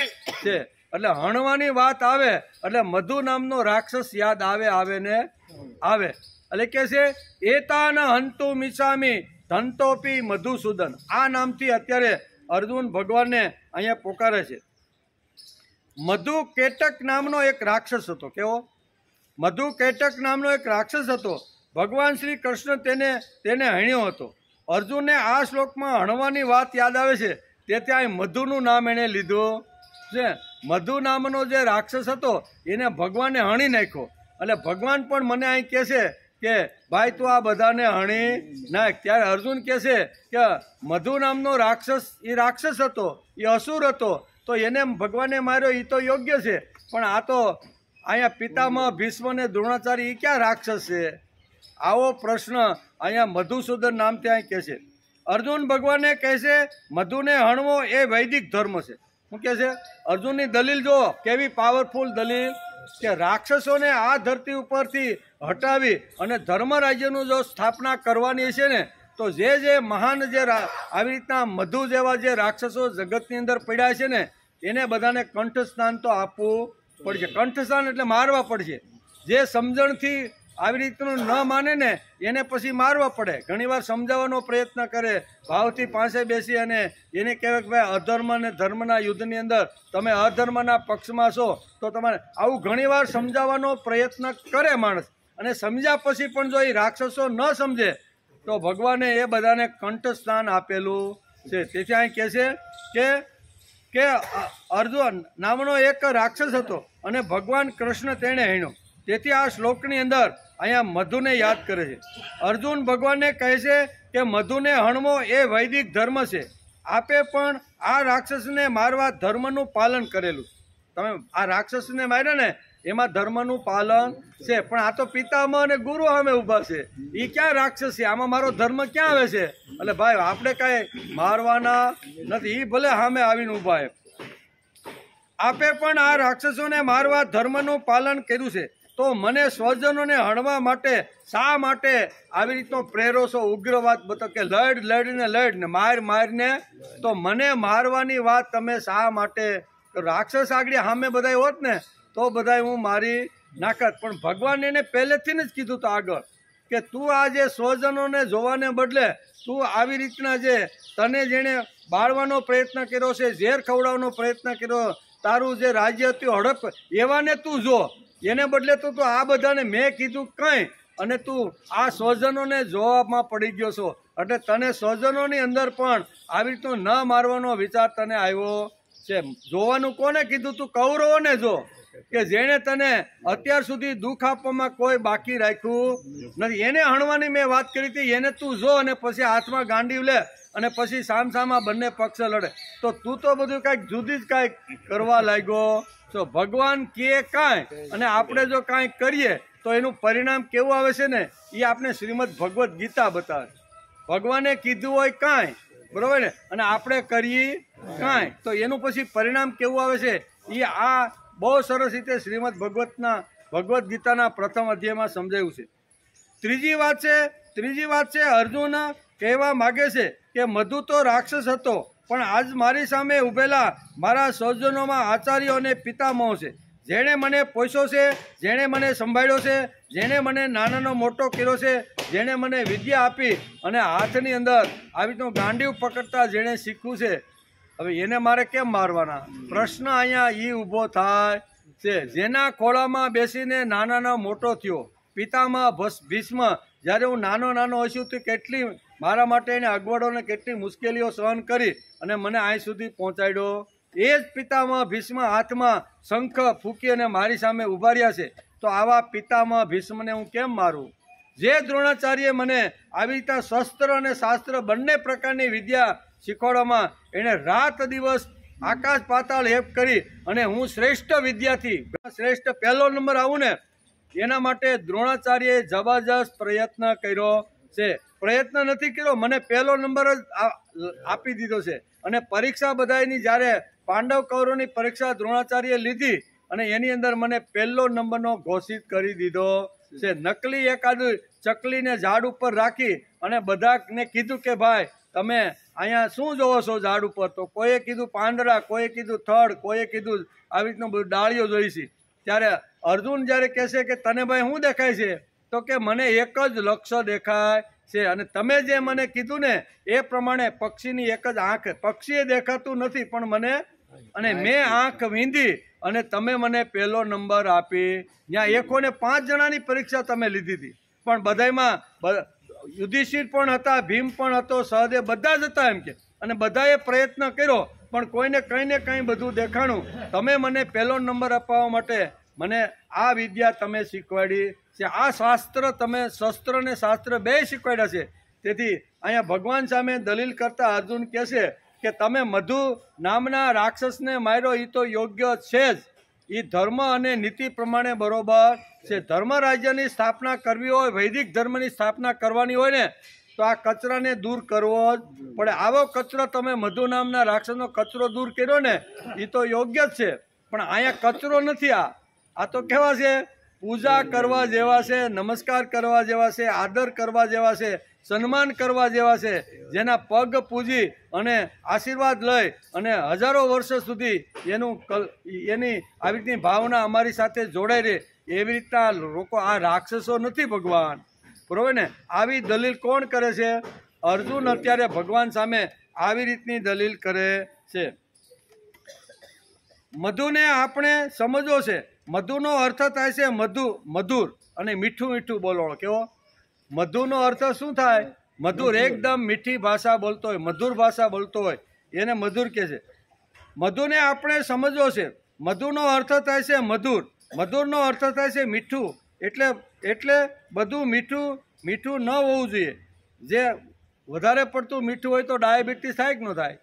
છે? એટલે હણવાની વાત આવે એટલે મધુ નામનો રાક્ષસ યાદ આવે ને આવે. એટલે કે છે એતાન હંતુમ ઇચ્છામિ ધંતોપી મધુસૂદન. આ નામથી અત્યારે અર્જુન ભગવાનને અહીંયા પોકારે છે. મધુ કેટક નામનો એક રાક્ષસ હતો. કેવો? મધુ કેટક નામનો એક રાક્ષસ હતો. ભગવાન શ્રી કૃષ્ણ તેને હણ્યો હતો. અર્જુનને આ શ્લોકમાં હણવાની વાત યાદ આવે છે, તેથી અહીં મધુનું નામ એણે લીધું છે. મધુ નામનો જે રાક્ષસ હતો એને ભગવાને હણી નાખ્યો. એટલે ભગવાન પણ મને અહીં કહે છે કે ભાઈ તું આ બધાને હણી નાખ. ત્યારે અર્જુન કહે છે કે મધુ નામનો રાક્ષસ એ રાક્ષસ હતો, એ અસુર હતો, તો એને ભગવાને માર્યો એ તો યોગ્ય છે, પણ આ તો અહીંયા પિતામહ ભીષ્મ અને દ્રોણાચાર્ય એ ક્યાં રાક્ષસ છે? આવો પ્રશ્ન અહીંયા મધુસૂદન નામથી અહીં કહે છે. અર્જુન ભગવાનને કહે છે મધુને હણવો એ વૈદિક ધર્મ છે. શું કહે છે? અર્જુનની દલીલ જો કેવી પાવરફુલ દલીલ, કે રાક્ષસોને આ ધરતી ઉપરથી હટાવી અને ધર્મ રાજ્યનું જો સ્થાપના કરવાની છે ને, તો જે મહાન જે આવી રીતના મધુ જેવા જે રાક્ષસો જગતની અંદર પડ્યા છે ને, એને બધાને કંઠસ્થાન તો આપવું પડશે. કંઠસ્થાન એટલે મારવા પડશે. જે સમજણથી આવી રીતનું ન માને ને એને પછી મારવા પડે. ઘણીવાર સમજાવવાનો પ્રયત્ન કરે, ભાવથી પાસે બેસી અને એને કહેવાય કે ભાઈ અધર્મ અને ધર્મના યુદ્ધની અંદર તમે અધર્મના પક્ષમાં છો, તો તમારે આવું ઘણીવાર સમજાવવાનો પ્રયત્ન કરે માણસ. અને સમજ્યા પછી પણ જો એ રાક્ષસો ન સમજે તો ભગવાને એ બધાને કંઠસ્થાન આપેલું છે. તેથી અહીં કહે છે કે અર્જુન નામનો એક રાક્ષસ હતો અને ભગવાન કૃષ્ણ તેણે હણ્યો. તેથી આ શ્લોકની અંદર અહીંયા મધુને યાદ કરે છે. અર્જુન ભગવાનને કહે છે કે મધુને હણવો એ વૈદિક ધર્મ છે. આપે પણ આ રાક્ષસને મારવા ધર્મનું પાલન કરેલું. તમે આ રાક્ષસને માર્યા ને એમાં ધર્મનું પાલન છે, પણ આ તો પિતામહ અને ગુરુ સામે ઊભા છે. એ ક્યાં રાક્ષસ છે? આમાં મારો ધર્મ ક્યાં આવે છે? એટલે ભાઈ આપણે કાંઈ મારવાના નથી, એ ભલે સામે આવીને ઊભા છે. આપે પણ આ રાક્ષસોને મારવા ધર્મનું પાલન કર્યું છે, તો મને સ્વજનોને હણવા માટે શા માટે આવી રીતનો પ્રેરો છો? ઉગ્રવાદ બતાવો કે લડ ને મારને તો મને મારવાની વાત તમે શા માટે? રાક્ષસ આગળ સામે બધા હોત ને તો બધા હું મારી નાખત, પણ ભગવાન એને પહેલેથી જ કીધું તો આગળ કે તું આ જે સ્વજનોને જોવાને બદલે તું આવી રીતના જે તને જેણે બાળવાનો પ્રયત્ન કર્યો છે, ઝેર ખવડાવવાનો પ્રયત્ન કર્યો, તારું જે રાજ્ય હતું હડપ, એવાને તું જો, એને બદલે તો તું આ બધાને મેં કીધું કંઈ અને તું આ સ્વજનોને જોવામાં પડી ગયો છો. એટલે તને સ્વજનોની અંદર પણ આવી રીતનો ન મારવાનો વિચાર તને આવ્યો છે. જોવાનું કોને કીધું? તું કૌરવોને જો કે જેણે તને અત્યાર સુધી દુઃખ આપવામાં કોઈ બાકી રાખ્યું નથી, એને હણવાની મેં વાત કરી હતી. એને તું જો અને પછી હાથમાં ગાંડીવ લે અને પછી સામસામા બંને પક્ષ લડે, તો તું તો બધું કાંઈક જુદી જ કાંઈક કરવા લાગ્યો. તો ભગવાન કહે કાંઈ અને આપણે જો કાંઈક કરીએ તો એનું પરિણામ કેવું આવે છે ને એ આપણે શ્રીમદ ભગવદ્ ગીતા બતાવે. ભગવાને કીધું હોય કાંઈ, બરોબર ને, અને આપણે કરીએ કાંઈ, તો એનું પછી પરિણામ કેવું આવે છે એ આ બહુ સરસ રીતે શ્રીમદ ભગવદ્ ગીતાના પ્રથમ અધ્યાયમાં સમજાયું છે. ત્રીજી વાત છે અર્જુન કહેવા માગે છે કે મધુ તો રાક્ષસ હતો, પણ આજ મારી સામે ઉભેલા મારા સ્વજનોમાં આચાર્યો અને પિતામહો છે. જેણે મને પોષ્યો છે, જેણે મને સંભાળ્યો છે, જેણે મને નાનાનો મોટો કર્યો છે, જેણે મને વિદ્યા આપી અને હાથની અંદર આવી રીતનું ગાંડીવ પકડતા જેણે શીખવું છે, હવે એને મારે કેમ મારવાના? પ્રશ્ન અહીંયા એ ઊભો થાય છે. જેના ખોળામાં બેસીને નાનાનો મોટો થયો, પિતામહ ભીષ્મ, જ્યારે હું નાનો હશું તો કેટલી મારા માટે એને અગવડો ને કેટલી મુશ્કેલીઓ સહન કરી અને મને અહીં સુધી પહોંચાડ્યો. એ જ પિતામહ ભીષ્મ હાથમાં શંખ ફૂંકી અને મારી સામે ઊભા રહ્યા છે, તો આવા પિતામહ ભીષ્મને હું કેમ મારું? જે દ્રોણાચાર્ય મને આવી રીતે શસ્ત્ર અને શાસ્ત્ર બંને પ્રકારની વિદ્યા શીખવાડવામાં એણે રાત દિવસ આકાશ પાતાળ હેપ કરી અને હું શ્રેષ્ઠ વિદ્યાર્થી, શ્રેષ્ઠ પહેલો નંબર આવું ને એના માટે દ્રોણાચાર્યએ જબરજસ્ત પ્રયત્ન કર્યો છે. પ્રયત્ન નથી કર્યો, મને પહેલો નંબર જ આપી દીધો છે. અને પરીક્ષા બધાની જ્યારે પાંડવ કૌરવની પરીક્ષા દ્રોણાચાર્યએ લીધી અને એની અંદર મને પહેલો નંબરનો ઘોષિત કરી દીધો છે. નકલી એકાદું ચકલીને ઝાડ ઉપર રાખી અને બધાને કીધું કે ભાઈ તમે અહીંયા શું જોવો છો ઝાડ ઉપર? તો કોઈએ કીધું પાંદડા, કોઈએ કીધું થડ, કોઈએ કીધું આવી રીતનું બધું ડાળીઓ જોઈ છે. ત્યારે અર્જુન જ્યારે કહેશે કે તને ભાઈ શું દેખાય છે? તો કે મને એક જ લક્ષ્ય દેખાય છે, અને તમે જે મને કીધું ને એ પ્રમાણે પક્ષીની એક જ આંખ, પક્ષીએ દેખાતું નથી પણ મને, અને મેં આંખ વીંધી અને તમે મને પહેલો નંબર આપી. ત્યાં 105 જણાની પરીક્ષા તમે લીધી હતી, પણ બધામાં યુધિષ્ઠિર પણ હતા, ભીમ પણ હતો, સહદેવ બધા જ હતા એમ કે, અને બધાએ પ્રયત્ન કર્યો પણ કોઈને કંઈ ને કંઈ બધું દેખાણું. તમે મને પહેલો નંબર અપાવવા માટે મને આ વિદ્યા તમે શીખવાડી છે, આ શાસ્ત્ર તમે શસ્ત્ર ને શાસ્ત્ર બે શીખવાડ્યા છે. તેથી અહીંયા ભગવાન સામે દલીલ કરતા અર્જુન કહે છે કે તમે મધુ નામના રાક્ષસને માર્યો એ તો યોગ્ય છે જ, એ ધર્મ અને નીતિ પ્રમાણે બરોબર છે. ધર્મ રાજ્યની સ્થાપના કરવી હોય, વૈદિક ધર્મની સ્થાપના કરવાની હોય ને તો આ કચરાને દૂર કરવો જ પડે. આવો કચરો તમે મધુ નામના રાક્ષસનો કચરો દૂર કર્યો ને એ તો યોગ્ય જ છે, પણ અહીંયા કચરો નથી. આ તો કેવા છે? પૂજા કરવા જેવા છે, નમસ્કાર કરવા જેવા છે, આદર કરવા જેવા છે, સન્માન કરવા જેવા છે, જેના પગ પૂજી અને આશીર્વાદ લઈ અને હજારો વર્ષ સુધી એની આવી રીતની ભાવના અમારી સાથે જોડાઈ રહે, એવી રીતના લોકો આ રાક્ષસો નથી ભગવાન, બરોબર ને? આવી દલીલ કોણ કરે છે? અર્જુન અત્યારે ભગવાન સામે આવી રીતની દલીલ કરે છે. મધુને આપણે સમજવો છે. મધુનો અર્થ થાય છે મધુર અને મીઠું મીઠું બોલવાનો. કેવો? મધુનો અર્થ શું થાય? મધુર, એકદમ મીઠી ભાષા બોલતો હોય, મધુર ભાષા બોલતો હોય એને મધુર કહે છે. મધુને આપણે સમજવો છે. મધુનો અર્થ થાય છે મધુર મધુરનો અર્થ થાય છે મીઠું, એટલે બધું મીઠું ન હોવું જોઈએ. જે વધારે પડતું મીઠું હોય તો ડાયાબિટીસ થાય કે ન થાય?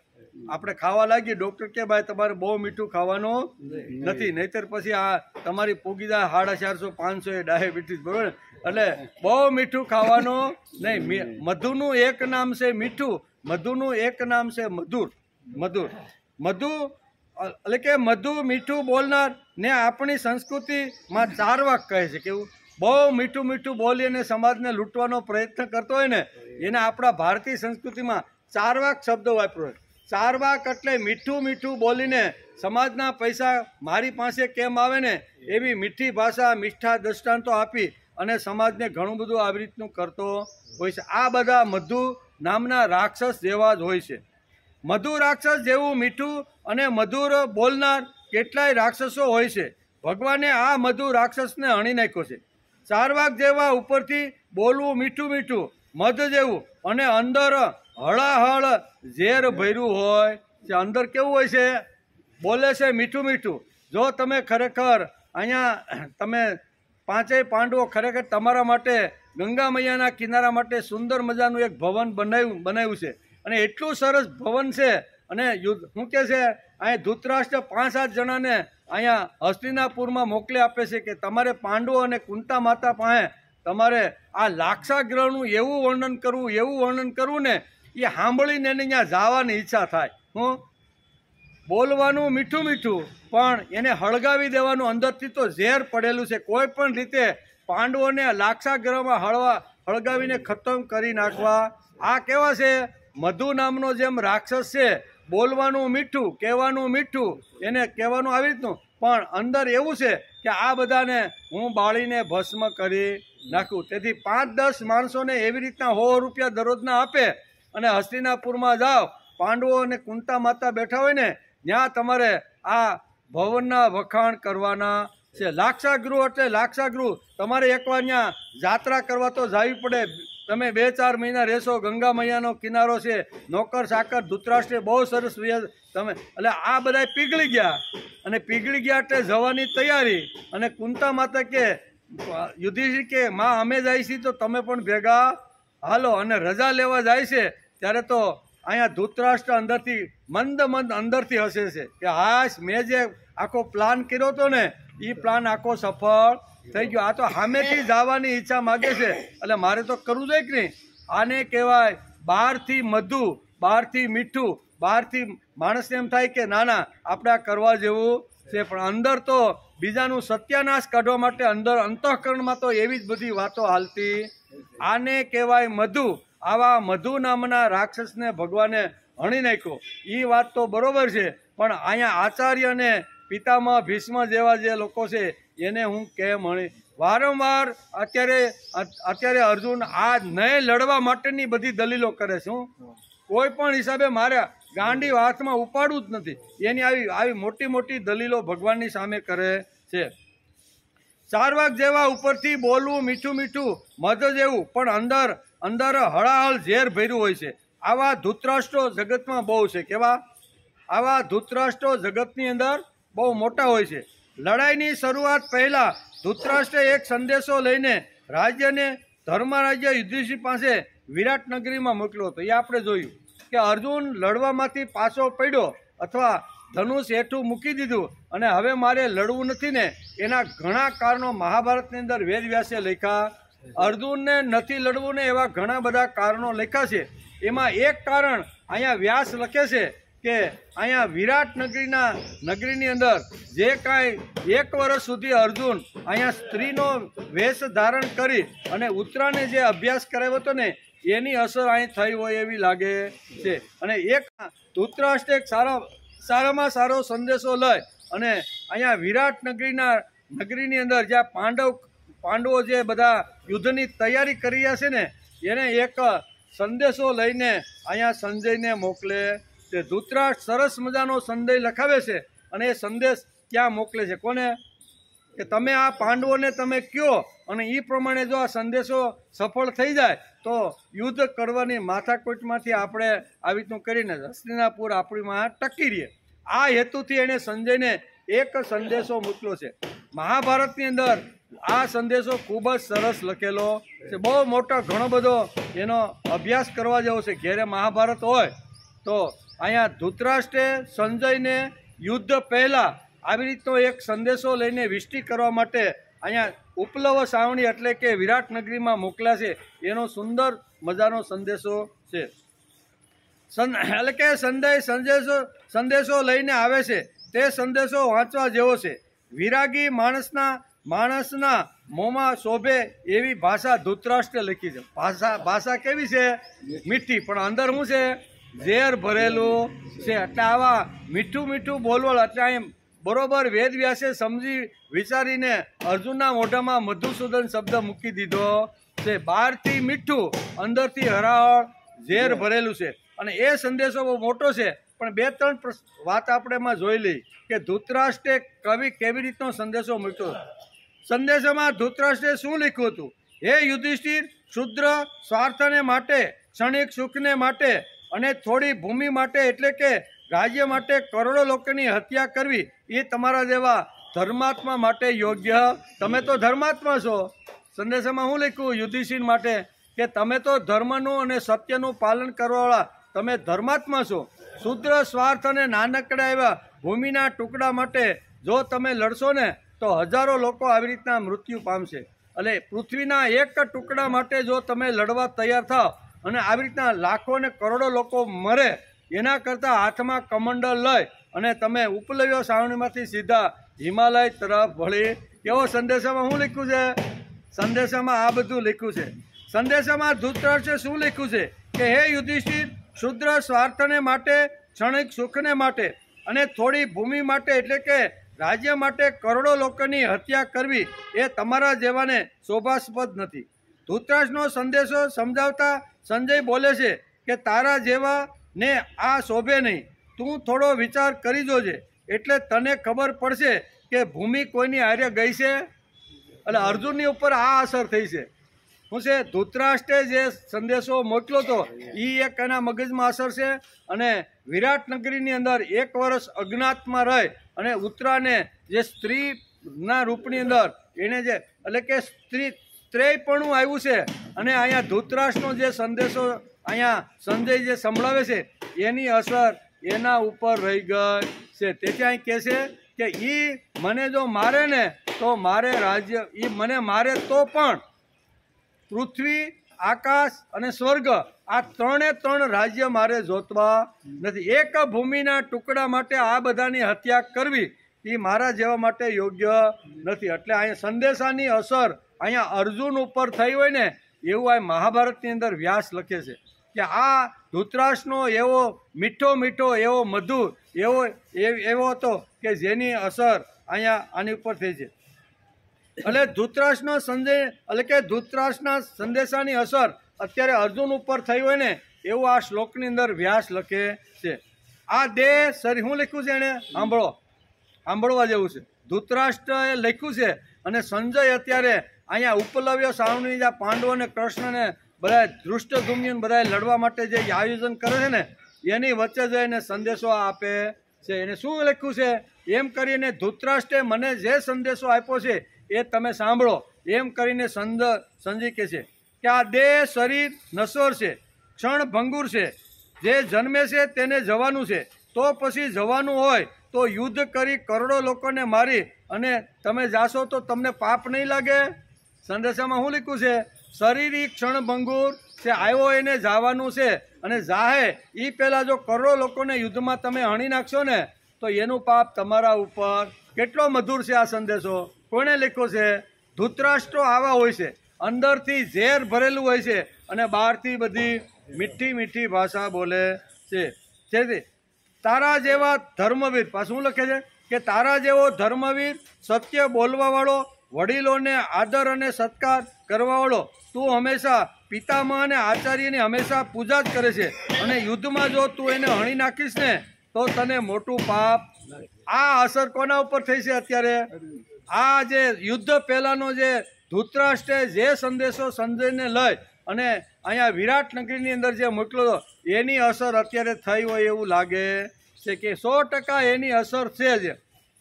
આપણે ખાવા લાગીએ, ડૉક્ટર કે ભાઈ તમારે બહુ મીઠું ખાવાનું નથી, નહીતર પછી આ તમારી પૂગી જાય 450 500 એ ડાયાબિટીસ, બરોબર? એટલે બહુ મીઠું ખાવાનું નહીં. મધુનું એક નામ છે મીઠું, મધુનું એક નામ છે મધુર. મધુ એટલે કે મધુ મીઠું બોલનાર ને આપણી સંસ્કૃતિમાં ચારવાક કહે છે. કેવું? બહુ મીઠું બોલી અને સમાજને લૂંટવાનો પ્રયત્ન કરતો હોય ને એને આપણા ભારતીય સંસ્કૃતિમાં ચારવાક શબ્દ વાપર્યો. ચારવાક એટલે મીઠું બોલીને સમાજના પૈસા મારી પાસે કેમ આવે ને એવી મીઠી ભાષા, મીઠા દ્રષ્ટાંતો આપી અને સમાજને ઘણું બધું આવી રીતનું કરતો હોય છે. આ બધા મધુ નામના રાક્ષસ જેવા જ હોય છે. મધુ રાક્ષસ જેવું મીઠું અને મધુર બોલનાર કેટલાય રાક્ષસો હોય છે. ભગવાને આ મધુ રાક્ષસને હણી નાખ્યો છે. ચારવાક જેવા ઉપરથી બોલવું મીઠું મધ જેવું અને અંદર હળાહળ ઝેર ભર્યું હોય છે. અંદર કેવું હોય છે? બોલે છે મીઠું. જો તમે ખરેખર અહીંયા તમે પાંચેય પાંડવો ખરેખર તમારા માટે ગંગા મૈયાના કિનારા માટે સુંદર મજાનું એક ભવન બનાવ્યું છે. અને એટલું સરસ ભવન છે. અને શું કે છે, અહીંયા ધૃતરાષ્ટ્ર 5-7 જણાને અહીંયા હસ્તિનાપુરમાં મોકલી આપે છે કે તમારે પાંડવો અને કુંતા માતા પાસે તમારે આ લાક્ષાગ્રહનું એવું વર્ણન કરવું ને એ સાંભળીને એને અહીંયા જવાની ઈચ્છા થાય. હું બોલવાનું મીઠું પણ એને હળગાવી દેવાનું, અંદરથી તો ઝેર પડેલું છે. કોઈ પણ રીતે પાંડવોને લાક્ષાગ્રહમાં હળગાવીને ખતમ કરી નાખવા. આ કેવા છે? મધુ નામનો જેમ રાક્ષસ છે, બોલવાનું મીઠું, કહેવાનું મીઠું, એને કહેવાનું આવી રીતનું, પણ અંદર એવું છે કે આ બધાને હું બાળીને ભસ્મ કરી નાખું. તેથી 5-10 માણસોને એવી રીતના 100 રૂપિયા દરરોજના આપે અને હસ્તિનાપુરમાં જાઓ, પાંડવો અને કુંતા માતા બેઠા હોય ને ત્યાં તમારે આ ભવનના વખાણ કરવાના છે. લાક્ષાગૃહ એટલે લાક્ષાગૃહ. તમારે એકવાર ત્યાં જાત્રા કરવા તો જવી પડે. તમે 2-4 મહિના રહેશો. ગંગા મૈયાનો કિનારો છે, નોકર ચાકર ધૃતરાષ્ટ્રે બહુ સરસ તમે એટલે આ બધા પીગળી ગયા એટલે જવાની તૈયારી. અને કુંતા માતા કે યુધિષ્ઠિર કે માં અમે જાય છીએ તો તમે પણ ભેગા હાલો. અને રજા લેવા જાય છે ત્યારે તો અહીંયા ધૃતરાષ્ટ્ર અંદરથી મંદ અંદરથી હસે છે કે હાશ, મેં જે આખો પ્લાન કર્યો હતો ને એ પ્લાન આખો સફળ થઈ ગયો. આ તો સામેથી જવાની ઈચ્છા માગે છે એટલે મારે તો કરવું જોઈએ કે નહીં? આને કહેવાય બહારથી મધુ, બહારથી મીઠું. બહારથી માણસને એમ થાય કે ના આપણે આ કરવા જેવું છે, પણ અંદર તો બીજાનું સત્યાનાશ કાઢવા માટે અંદર અંતઃકરણમાં તો એવી જ બધી વાતો હાલતી. આને કહેવાય મધુ. આવા મધુ નામના રાક્ષસને ભગવાને હણી નાખ્યો. એ વાત તો બરોબર છે, પણ અહીંયા આચાર્ય અને પિતામહ ભીષ્મ જેવા જે લોકો છે એને હું કેમ હણી? વારંવાર અત્યારે અર્જુન આ નહીં લડવા માટેની બધી દલીલો કરે છે. કોઈ પણ હિસાબે મારે ગાંડી હાથમાં ઉપાડવું જ નથી. એની આવી મોટી દલીલો ભગવાનની સામે કરે છે. ચારવાક જેવા ઉપરથી બોલવું મીઠું મધ જેવું, પણ અંદર હળાહળ ઝેર ભર્યું હોય છે. આવા ધૃતરાષ્ટ્રો જગતમાં બહુ છે. કેવા? આવા ધૃતરાષ્ટ્રો જગતની અંદર બહુ મોટા હોય છે. લડાઈની શરૂઆત પહેલા ધૃતરાષ્ટ્રે એક સંદેશો લઈને ધર્મરાજ્ય યુધિષ્ઠિર પાસે વિરાટ નગરીમાં મોકલ્યો હતો. એ આપણે જોયું કે અર્જુન લડવામાંથી પાછો પડ્યો અથવા ધનુષ હેઠું મૂકી દીધું અને હવે મારે લડવું નથી ને એના ઘણા કારણો મહાભારતની અંદર વેદવ્યાસે લખ્યા. અર્જુનને નથી લડવું ને એવા ઘણા બધા કારણો લખ્યા છે. એમાં એક કારણ અહીંયા વ્યાસ લખે છે કે અહીંયા વિરાટ નગરીની અંદર જે કાંઈ 1 વર્ષ સુધી અર્જુન અહીંયા સ્ત્રીનો વેશ ધારણ કરી અને ઉત્તરાને જે અભ્યાસ કરાવ્યો હતો ને એની અસર અહીં થઈ હોય એવી લાગે છે. અને એક ધૃતરાષ્ટ્ર એક સારામાં સારો સંદેશો લઈ અને અહીંયા વિરાટ નગરીની અંદર જ્યાં પાંડવો જે બધા યુદ્ધની તૈયારી કરી રહ્યા છે ને એને એક સંદેશો લઈને અહીંયા સંજયને મોકલે છે. ધૃતરાષ્ટ્ર સરસ મજાનો સંદેશ લખાવે છે અને એ સંદેશ ક્યાં મોકલે છે? કોને? કે તમે આ પાંડવોને તમે કયો અને એ પ્રમાણે જો આ સંદેશો સફળ થઈ જાય તો યુદ્ધ કરવાની માથાકૂટમાંથી આપણે આવી રીતનું કરીને હસ્તિનાપુર આપણીમાં ટકી રહીએ. આ હેતુથી એણે સંજયને એક સંદેશો મોકલ્યો છે. મહાભારતની અંદર આ સંદેશો ખૂબ જ સરસ લખેલો છે. બહુ મોટો ઘણો બધો એનો અભ્યાસ કરવા જેવો છે. ઘેરે મહાભારત હોય તો અહીંયા ધૃતરાષ્ટ્રે સંજયને યુદ્ધ પહેલાં આવી રીતનો એક સંદેશો લઈને વિષ્ટિ કરવા માટે અહીંયા ઉપલવ સાવણી એટલે કે વિરાટ નગરીમાં મોકલ્યા છે. એનો સુંદર મજાનો સંદેશો છે. એટલે કે સંદેશો લઈને આવે છે તે સંદેશો વાંચવા જેવો છે. વિરાગી માણસના મોંમાં શોભે એવી ભાષા ધૃતરાષ્ટ્રે લખી છે. ભાષા કેવી છે? મીઠી, પણ અંદર શું છે? ઝેર ભરેલું છે. એટલે આવા મીઠું બોલવળ. એટલે એમ બરોબર વેદવ્યાસે સમજી વિચારીને અર્જુનના મોઢામાં મધુસૂદન શબ્દ મૂકી દીધો છે. બહારથી મીઠું, અંદરથી હરાળ ઝેર ભરેલું છે. અને એ સંદેશો બહુ મોટો છે. પણ 2-3 વાત આપણે એમાં જોઈ લઈ કે ધૃતરાષ્ટ્રે કેવી રીતનો સંદેશો મૂક્યો. સંદેશામાં ધૃતરાષ્ટ્રે શું લખ્યું હતું? હે યુધિષ્ઠિર, ક્ષુદ્ર સ્વાર્થને માટે, ક્ષણિક સુખને માટે અને થોડી ભૂમિ માટે એટલે કે રાજ્ય માટે કરોડો લોકોની હત્યા કરવી એ તમારા જેવા ધર્માત્મા માટે યોગ્ય. તમે તો ધર્માત્મા છો. સંદેશામાં શું લખ્યું યુધિષ્ઠિર માટે? કે તમે તો ધર્મનું અને સત્યનું પાલન કરવાવાળા તમે ધર્માત્મા છો. શુદ્ર સ્વાર્થ અને નાનકડા એવા ભૂમિના ટુકડા માટે જો તમે લડશો ને તો હજારો લોકો આવી રીતના મૃત્યુ પામશે. એટલે પૃથ્વીના એક ટુકડા માટે જો તમે લડવા તૈયાર થાવ અને આવી રીતના લાખો ને કરોડો લોકો મરે એના કરતાં હાથમાં કમંડલ લઈ અને તમે ઉપલવ્ય સાવણીમાંથી સીધા હિમાલય તરફ વળી. એવો સંદેશામાં શું લખ્યું છે? સંદેશામાં આ બધું લખ્યું છે. સંદેશામાં ધૃતરાષ્ટ્રે શું લખ્યું છે કે હે યુધિષ્ઠિર, ક્ષુદ્ર સ્વાર્થને માટે, ક્ષણિક સુખને માટે અને થોડી ભૂમિ માટે એટલે કે રાજ્ય માટે કરોડો લોકોની હત્યા કરવી એ તમારા જેવાને શોભાસ્પદ નથી. ધૃતરાષ્ટ્રનો સંદેશો સમજાવતા સંજય બોલે છે કે તારા જેવાને આ શોભે નહીં. તું થોડો વિચાર કરી જોજે એટલે તને ખબર પડશે કે ભૂમિ કોઈની હારે ગઈ છે. એટલે અર્જુનની ઉપર આ અસર થઈ છે. શું છે? ધૃતરાષ્ટ્રે જે સંદેશો મોકલ્યો હતો એ એક એના મગજમાં અસર છે. અને વિરાટ નગરીની અંદર 1 વર્ષ અજ્ઞાતમાં રહે અને ઉત્તરાને જે સ્ત્રીના રૂપની અંદર એને જે એટલે કે સ્ત્રીપણું આવ્યું છે. અને અહીંયા ધૃતરાષ્ટ્રનો જે સંદેશો અહીંયા સંજય જે સંભળાવે છે એની અસર એના ઉપર રહી ગઈ છે. તેથી અહીં કહે છે કે એ મને જો મારે ને તો મારે રાજ્ય એ મને મારે તો પણ પૃથ્વી, આકાશ અને સ્વર્ગ આ 3 રાજ્ય મારે જોતવા નથી. એક ભૂમિના ટુકડા માટે આ બધાની હત્યા કરવી એ મારા જેવા માટે યોગ્ય નથી. એટલે અહીંયા સંદેશાની અસર અહીંયા અર્જુન ઉપર થઈ હોય ને એવું આ મહાભારતની અંદર વ્યાસ લખે છે કે આ ધૃતરાષ્ટ્રનો એવો મીઠો એવો મધુર એવો હતો કે જેની અસર અહીંયા આની ઉપર થઈ છે. એટલે ધૃતરાષ્ટ્રનો ધૃતરાષ્ટ્રના સંદેશાની અસર અત્યારે અર્જુન ઉપર થઈ હોય ને એવું આ શ્લોકની અંદર વ્યાસ લખે છે. આ દેહ શરીર શું લખ્યું છે એને સાંભળવા જેવું છે. ધૃતરાષ્ટ્રએ લખ્યું છે અને સંજય અત્યારે અહીંયા ઉપલવ્ય સાવણી જ્યાં પાંડવો અને કૃષ્ણને બધા ધૃષ્ટદ્યુમ્ન બધા લડવા માટે જે આયોજન કરે છે ને એની વચ્ચે જઈને સંદેશો આપે છે. એને શું લખ્યું છે? એમ કરીને ધૃતરાષ્ટ્રે મને જે સંદેશો આપ્યો છે એ તમે સાંભળો એમ કરીને સંજય કહે છે કે આ દેહ શરીર નશ્વર છે, ક્ષણ ભંગુર છે. જે જન્મે છે તેને જવાનું છે. તો પછી જવાનું હોય તો યુદ્ધ કરી કરોડો લોકોને મારી અને તમે જાશો તો તમને પાપ નહીં લાગે? સંદેશામાં શું લખ્યું છે? શરીર ઈ ક્ષણ ભંગુર છે, આવ્યો એને જવાનું છે અને જાહે એ પહેલાં જો કરોડો લોકોને યુદ્ધમાં તમે હણી નાખશો ને તો એનું પાપ તમારા ઉપર. કેટલો મધુર છે આ સંદેશો! કોણે લખ્યો છે? ધૃતરાષ્ટ્રો આવા હોય છે, અંદરથી ઝેર ભરેલું હોય છે અને બહારથી બધી મીઠી ભાષા બોલે છે. જેથી તારા જેવા ધર્મવીર, પાછું શું લખે છે કે તારા જેવો ધર્મવીર, સત્ય બોલવાવાળો, વડીલોને આદર અને સત્કાર કરવાવાળો, તું હંમેશા પિતામહ અને આચાર્યની હંમેશા પૂજા જ કરે છે અને યુદ્ધમાં જો તું એને હણી નાખીશ ને તો તને મોટું પાપ. આ અસર કોના ઉપર થઈ છે અત્યારે? આ જે યુદ્ધ પહેલાંનો જે ધૃતરાષ્ટ્રે જે સંદેશો સંજયને લઈ અને અહીંયા વિરાટ નગરીની અંદર જે મોકલ્યો એની અસર અત્યારે થઈ હોય એવું લાગે છે કે 100% એની અસર છે જ.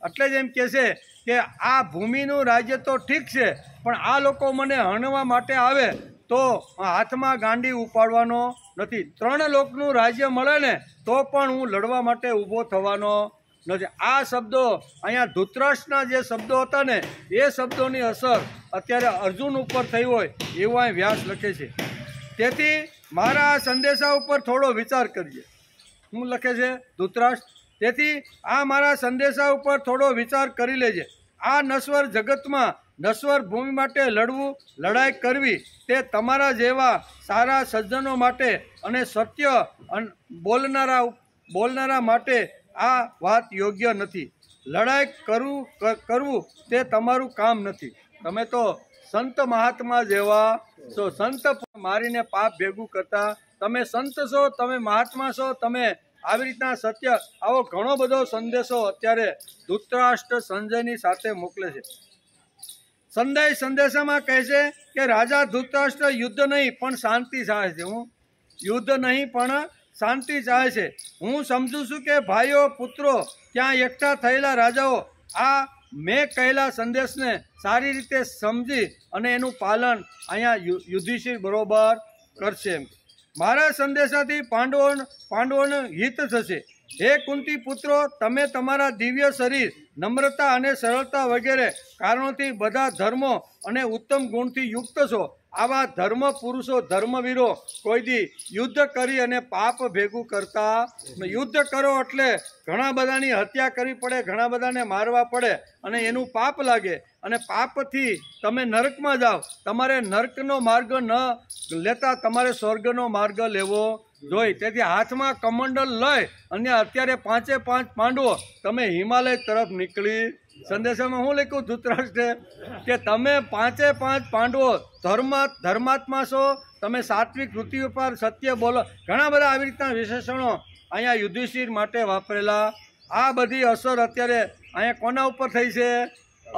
એટલે જ એમ કહે છે કે આ ભૂમિનું રાજ્ય તો ઠીક છે, પણ આ લોકો મને હણવા માટે આવે તો હાથમાં ગાંડી ઉપાડવાનો નથી. 3 લોકનું રાજ્ય મળે ને તો પણ હું લડવા માટે ઊભો થવાનો નથી. આ શબ્દો અહીંયા ધૃતરાષ્ટ્રના જે શબ્દો હતા ને એ શબ્દોની અસર અત્યારે અર્જુન ઉપર થઈ હોય એવું અહીં વ્યાસ લખે છે. તેથી મારા આ સંદેશા ઉપર થોડો વિચાર કરીએ. શું લખે છે ધૃતરાષ્ટ્ર? તેથી આ મારા સંદેશા ઉપર થોડો વિચાર કરી લેજે. આ નશ્વર જગતમાં નશ્વર ભૂમિ માટે લડવું, લડાઈ કરવી તે તમારા જેવા સારા સજ્જનો માટે અને સત્ય બોલનારા માટે આ વાત યોગ્ય નથી. લડાઈ કરવું તે તમારું કામ નથી. તમે તો સંત મહાત્મા જેવા છો. સંત મારીને પાપ ભેગું કરતા તમે સંત છો, તમે મહાત્મા છો, તમે આવી રીતના સત્ય. આવો ઘણો બધો સંદેશો અત્યારે ધૃતરાષ્ટ્ર સંજયની સાથે મોકલે છે. સંદેશામાં કહે છે કે રાજા ધૃતરાષ્ટ્ર યુદ્ધ નહીં પણ શાંતિ ચાહે છે. હું યુદ્ધ નહીં પણ શાંતિ ચાહે છે. હું સમજુ છું કે ભાઈઓ પુત્રો ત્યાં એકઠા થયેલા રાજાઓ આ મેં કહેલા સંદેશને સારી રીતે સમજી અને એનું પાલન અહીંયા યુધિષ્ઠિર બરોબર કરશે. મારા સંદેશાથી પાંડવોનું હિત થશે. હે કુંતી પુત્રો, તમે તમારા દિવ્ય શરીર, નમ્રતા અને સરળતા વગેરે કારણોથી બધા ધર્મો અને ઉત્તમ ગુણથી યુક્ત છો. આવા ધર્મ પુરુષો, ધર્મવીરો કોઈ દી યુદ્ધ કરી અને પાપ ભેગું કરતા. યુદ્ધ કરો એટલે ઘણા બધાની હત્યા કરવી પડે, ઘણા બધાને મારવા પડે અને એનું પાપ લાગે અને પાપથી તમે નરકમાં જાઓ. તમારે નરકનો માર્ગ ન લેતા તમારે સ્વર્ગનો માર્ગ લેવો જોઈએ. તેથી હાથમાં કમંડલ લઈ અને અત્યારે 5 પાંડવો તમે હિમાલય તરફ નીકળી. સંદેશામાં હું લખ્યું ધૃતરાષ્ટ્રે કે તમે 5 પાંડવો ધર્માત્મા છો, તમે સાત્વિક વૃત્તિ ઉપર સત્ય બોલો. ઘણા બધા આવી રીતના વિશેષણો અહીંયા યુધિષ્ઠિર માટે વાપરેલા. આ બધી અસર અત્યારે અહીંયા કોના ઉપર થઈ છે?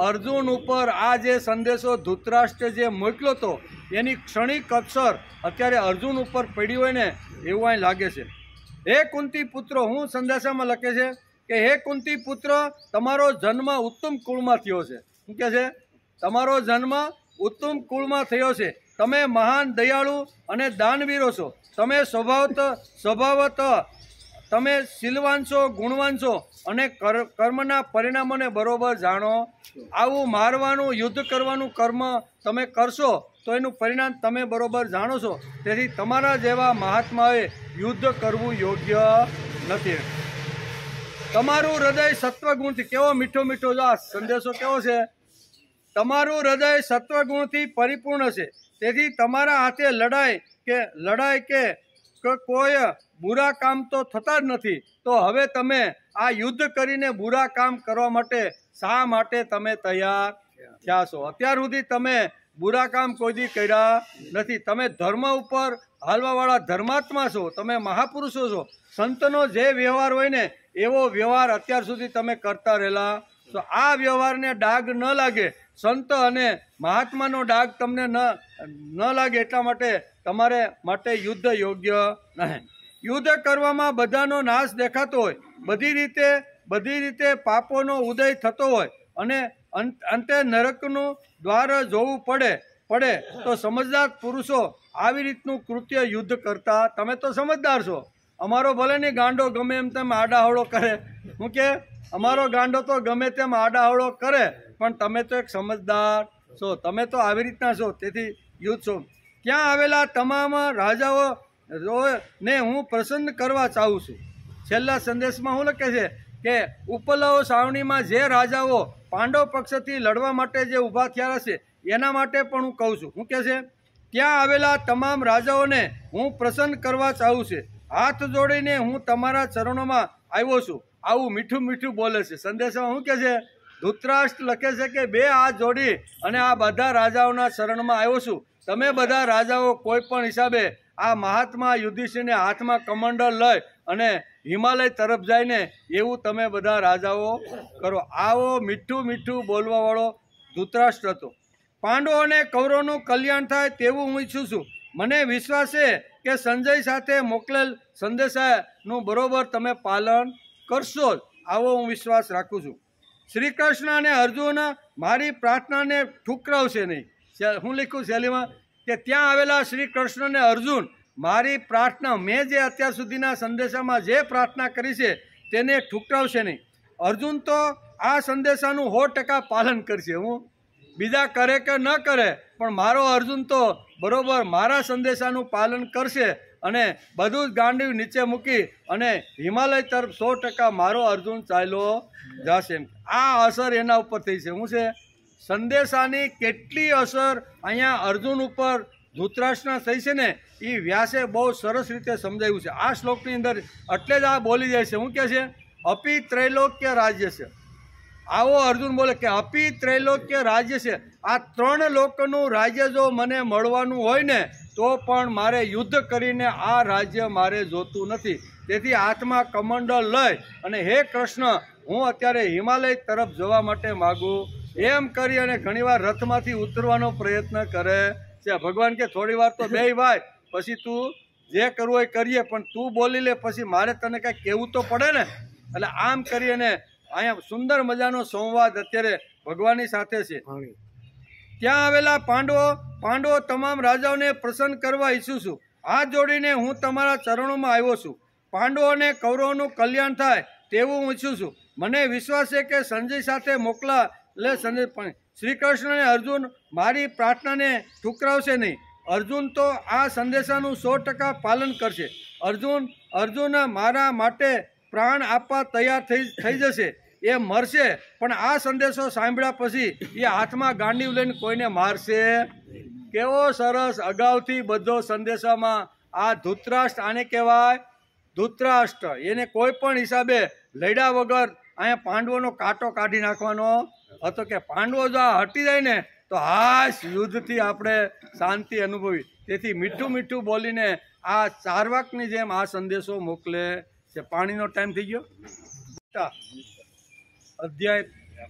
અર્જુન ઉપર. આ જે સંદેશો ધૃતરાષ્ટ્રે જે મોકલ્યો હતો એની ક્ષણિક અસર અત્યારે અર્જુન ઉપર પડી હોય ને એવું અહીં લાગે છે. હે કુંતી પુત્રો, હું સંદેશામાં લખે છે કે હે કુંતી પુત્ર, તમારો જન્મ ઉત્તમ કુળમાં થયો છે. શું કહે છે? તમારો જન્મ ઉત્તમ કુળમાં થયો છે. તમે મહાન દયાળુ અને દાનવીરો છો. તમે સ્વભાવત તમે શીલવાન છો, ગુણવાન છો અને કર્મના પરિણામોને બરોબર જાણો. આવું મારવાનું, યુદ્ધ કરવાનું કર્મ તમે કરશો તો એનું પરિણામ તમે બરોબર જાણો છો. તેથી તમારા જેવા મહાત્માએ યુદ્ધ કરવું યોગ્ય નથી. તમારું હૃદય સત્વગુણથી, કેવો મીઠો મીઠો જો આ સંદેશો કેવો છે? તમારું હૃદય સત્વગુણથી પરિપૂર્ણ છે. તેથી તમારા હાથે લડાઈ કે કોઈ બુરા કામ તો થતા જ નથી. તો હવે તમે આ યુદ્ધ કરીને બુરા કામ કરવા માટે શા માટે તમે તૈયાર થયા છો? અત્યાર સુધી તમે બુરા કામ કોઈ દી કર્યા નથી. તમે ધર્મ ઉપર હાલવાવાળા ધર્માત્મા છો, તમે મહાપુરુષો છો. સંતનો જે વ્યવહાર હોય ને એવો વ્યવહાર અત્યાર સુધી તમે કરતા રહેલા. તો આ વ્યવહારને ડાઘ ન લાગે, સંત અને મહાત્માનો ડાઘ તમને ન લાગે એટલા માટે તમારે માટે યુદ્ધ યોગ્ય નહીં. યુદ્ધ કરવામાં બધાનો નાશ દેખાતો હોય, બધી રીતે પાપોનો ઉદય થતો હોય અને અંતે નરકનું દ્વાર જોવું પડે તો સમજદાર પુરુષો આવી રીતનું કૃત્ય યુદ્ધ કરતા. તમે તો સમજદાર છો. અમારો ભલે નહીં ગાંડો ગમે એમ તેમ આડાહવળો કરે. હું કે અમારો ગાંડો તો ગમે તેમ આડાહવળો કરે, પણ તમે તો એક સમજદાર છો. તમે તો આવી રીતના છો. તેથી યુદ્ધ છો. ત્યાં આવેલા તમામ રાજાઓ ને હું પ્રસન્ન કરવા ચાહું છું. છેલ્લા સંદેશમાં શું લખે છે કે ઉપલવ સાવણીમાં જે રાજાઓ પાંડવ પક્ષથી લડવા માટે જે ઊભા થયા છે એના માટે પણ હું કહું છું. શું કહે છે? ત્યાં આવેલા તમામ રાજાઓને હું પ્રસન્ન કરવા ચાહું છું. હાથ જોડીને હું તમારા ચરણોમાં આવ્યો છું. આવું મીઠું મીઠું બોલે છે. સંદેશમાં શું કહે છે? ધૃતરાષ્ટ્ર લખે છે કે 2 હાથ જોડી અને આ બધા રાજાઓના શરણમાં આવ્યો છું. તમે બધા રાજાઓ કોઈ પણ હિસાબે આ મહાત્મા યુધિષ્ઠિરને હાથમાં કમંડળ લઈ અને હિમાલય તરફ જઈને એવું તમે બધા રાજાઓ કરો. આવો મીઠું મીઠું બોલવાવાળો ધૃતરાષ્ટ્ર હતો. પાંડવો અને કૌરવોનું કલ્યાણ થાય તેવું હું ઈચ્છું છું. મને વિશ્વાસ છે કે સંજય સાથે મોકલેલ સંદેશાનું બરોબર તમે પાલન કરશો. આવો હું વિશ્વાસ રાખું છું. શ્રી કૃષ્ણ અને અર્જુન મારી પ્રાર્થનાને ઠુકરાવશે નહીં. હું લખ્યું શૈલીમાં કે ત્યાં આવેલા શ્રી કૃષ્ણ અને અર્જુન મારી પ્રાર્થના, મેં જે અત્યાર સુધીના સંદેશામાં જે પ્રાર્થના કરી છે તેને ઠુકરાવશે નહીં. અર્જુન તો આ સંદેશાનું 100% પાલન કરશે. હું બીજા કરે કે ન કરે, પણ મારો અર્જુન તો બરોબર મારા સંદેશાનું પાલન કરશે અને બધું જ ગાંડીવ નીચે મૂકી અને હિમાલય તરફ 100% મારો અર્જુન ચાલ્યો જશે. આ અસર એના ઉપર થઈ છે. શું છે? સંદેશાની કેટલી અસર અહીંયા અર્જુન ઉપર ધૃતરાષ્ટ્રના થઈ છે ને એ વ્યાસે બહુ સરસ રીતે સમજાવ્યું છે. આ શ્લોકની અંદર એટલે જ આ બોલી જાય છે. શું કહે છે? અપી ત્રૈલોક્ય રાજ્ય છે. આવો અર્જુન બોલે કે અપી ત્રૈલોક્ય રાજ્ય છે. આ 3 લોકનું રાજ્ય જો મને મળવાનું હોય ને તો પણ મારે યુદ્ધ કરીને આ રાજ્ય મારે જોતું નથી. તેથી હાથમાં કમંડલ લઈ અને હે કૃષ્ણ, હું અત્યારે હિમાલય તરફ જવા માટે માગું. એમ કરી અને ઘણીવાર રથમાંથી ઉતરવાનો પ્રયત્ન કરે છે. ભગવાન કે થોડી વાર તો બેય ભાઈ, પછી તું જે કરવું હોય કરીએ, પણ તું બોલી લે, પછી મારે તને કંઈક કહેવું તો પડે ને. એટલે આમ કરી અને અહીંયા સુંદર મજાનો સંવાદ અત્યારે ભગવાનની સાથે છે. ત્યાં આવેલા પાંડવો તમામ રાજાઓને પ્રસન્ન કરવા ઈચ્છું છું. હાથ જોડીને હું તમારા ચરણોમાં આવ્યો છું. પાંડવો અને કૌરવોનું કલ્યાણ થાય તેવું હું ઈચ્છું છું. મને વિશ્વાસ છે કે સંજય સાથે મોકલા એટલે સંજય પણ શ્રી કૃષ્ણ અને અર્જુન મારી પ્રાર્થનાને ઠુકરાવશે નહીં. અર્જુન તો આ સંદેશાનું 100% પાલન કરશે. અર્જુન મારા માટે પ્રાણ આપવા તૈયાર થઈ જશે. એ મરશે, પણ આ સંદેશો સાંભળ્યા પછી એ હાથમાં ગાંડીવ લઈને કોઈને મારશે. કેવો સરસ અગાઉથી બધો સંદેશામાં આ ધૃતરાષ્ટ્ર, આને કહેવાય ધૃતરાષ્ટ્ર, એને કોઈ પણ હિસાબે લડ્યા વગર અહીંયા પાંડવોનો કાંટો કાઢી નાખવાનો હતો કે પાંડવો જો આ હટી જાય ને તો હાશ યુદ્ધથી આપણે શાંતિ અનુભવી. તેથી મીઠું મીઠું બોલીને આ ચારવાકની જેમ આ સંદેશો મોકલે છે. પાણીનો ટાઈમ થઈ ગયો. અધ્યાય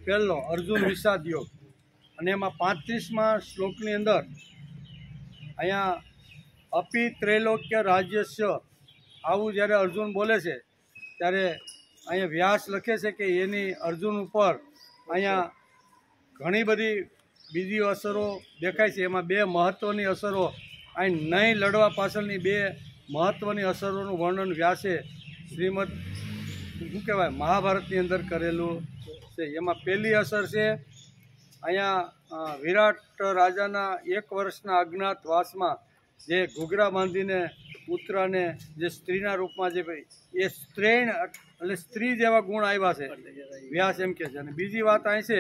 1 અર્જુન વિષાદ યોગ, અને એમાં 35મા શ્લોકની અંદર અહીંયા અપી ત્રૈલોક્ય રાજ્યસ્ય આવું જ્યારે અર્જુન બોલે છે ત્યારે અહીંયા વ્યાસ લખે છે કે એની અર્જુન ઉપર અહીંયા ઘણી બધી બીજી અસરો દેખાય છે. એમાં 2 મહત્ત્વની અસરો, અહીં નહીં લડવા પાછળની 2 મહત્ત્વની અસરોનું વર્ણન વ્યાસે શ્રીમદ શું કહેવાય મહાભારતની અંદર કરેલું છે. એમાં પહેલી અસર છે અહીંયા વિરાટ રાજાના 1 વર્ષના અજ્ઞાતવાસમાં જે ઘૂઘરા બાંધીને પુત્રને જે સ્ત્રીના રૂપમાં જે ભાઈ એ સ્ત્રૈણ એટલે સ્ત્રી જેવા ગુણ આવ્યા છે વ્યાસ એમ કહે છે. અને બીજી વાત અહીં છે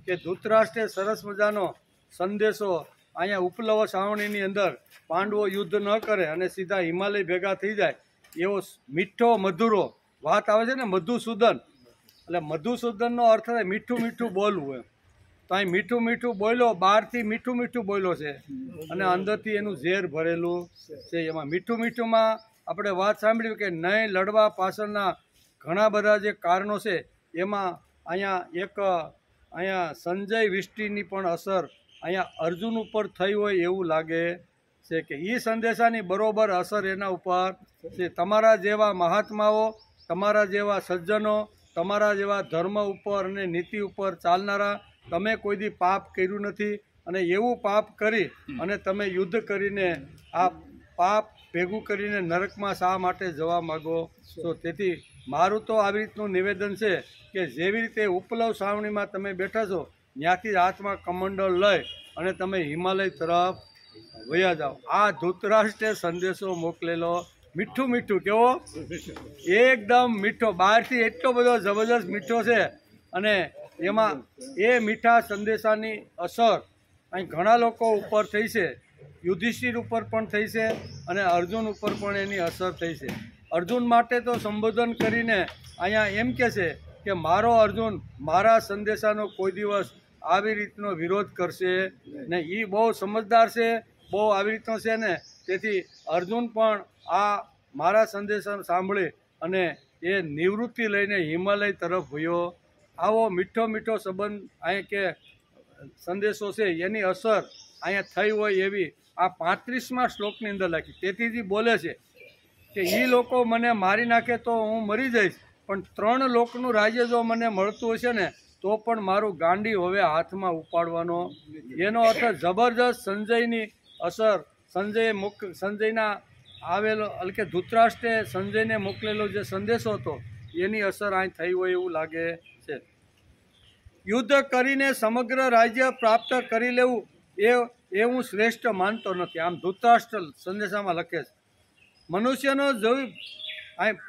કે ધૃતરાષ્ટ્રે સરસ મજાનો સંદેશો અહીંયા ઉપલવ શ્રાવણીની અંદર પાંડવો યુદ્ધ ન કરે અને સીધા હિમાલય ભેગા થઈ જાય એવો મીઠો મધુરો વાત આવે છે ને, મધુસૂદન. એટલે મધુસૂદનનો અર્થ થાય મીઠું મીઠું બોલવું એમ. તો અહીં મીઠું મીઠું બોલ્યો, બહારથી મીઠું મીઠું બોલ્યો છે અને અંદરથી એનું ઝેર ભરેલું છે. એમાં મીઠું મીઠુંમાં આપણે વાત સાંભળ્યું કે નહીં લડવા પાછળના ઘણા બધા જે કારણો છે. એમાં અહીંયા સંજય વિષ્ટિની પણ અસર અહીંયા અર્જુન ઉપર થઈ હોય એવું લાગે છે કે એ સંદેશાની બરોબર અસર એના ઉપર છે. તમારા જેવા મહાત્માઓ, તમારા જેવા સજ્જનો, તમારા જેવા ધર્મ ઉપર અને નીતિ ઉપર ચાલનારા, તમે કોઈ દી પાપ કર્યું નથી અને એવું પાપ કરી અને તમે યુદ્ધ કરીને આ પાપ ભેગું કરીને નરકમાં શા માટે જવા માગો છો? તેથી મારું તો આવી રીતનું નિવેદન છે કે જેવી રીતે ઉપલવ શ્રાવણીમાં તમે બેઠા છો ત્યાંથી હાથમાં કમંડળ લઈ અને તમે હિમાલય તરફ વયા જાઓ. આ ધૃતરાષ્ટ્રે સંદેશો મોકલેલો મીઠું મીઠું, કેવો એકદમ મીઠો, બહારથી એટલો બધો જબરજસ્ત મીઠો છે અને એમાં એ મીઠા સંદેશાની અસર અહીં ઘણા લોકો ઉપર થઈ છે. યુધિષ્ઠિર ઉપર પણ થઈ છે અને અર્જુન ઉપર પણ એની અસર થઈ છે. અર્જુન માટે તો સંબોધન કરીને અહીંયા એમ કહે છે કે મારો અર્જુન મારા સંદેશાનો કોઈ દિવસ આવી રીતનો વિરોધ કરશે ને. એ બહુ સમજદાર છે, બહુ આવી રીતનો છે ને. તેથી અર્જુન પણ આ મારા સંદેશા સાંભળી અને એ નિવૃત્તિ લઈને હિમાલય તરફ વયો. આવો મીઠો મીઠો સંબંધ અહીં કે સંદેશો છે એની અસર અહીંયા થઈ હોય એવી આ 35મા શ્લોકની અંદર લખી. તેથી જ બોલે છે કે એ લોકો મને મારી નાખે તો હું મરી જઈશ, પણ 3 લોકનું રાજ્ય જો મને મળતું હશે ને તો પણ મારું ગાંડી હવે હાથમાં ઉપાડવાનો. એનો અર્થ જબરજસ્ત સંજયની અસર, સંજયના આવેલો એટલે કે ધૃતરાષ્ટ્રે સંજયને મોકલેલો જે સંદેશો હતો એની અસર અહીં થઈ હોય એવું લાગે છે. યુદ્ધ કરીને સમગ્ર રાજ્ય પ્રાપ્ત કરી લેવું એ હું શ્રેષ્ઠ માનતો નથી. આમ ધૃતરાષ્ટ્ર સંદેશામાં લખે છે. મનુષ્યનો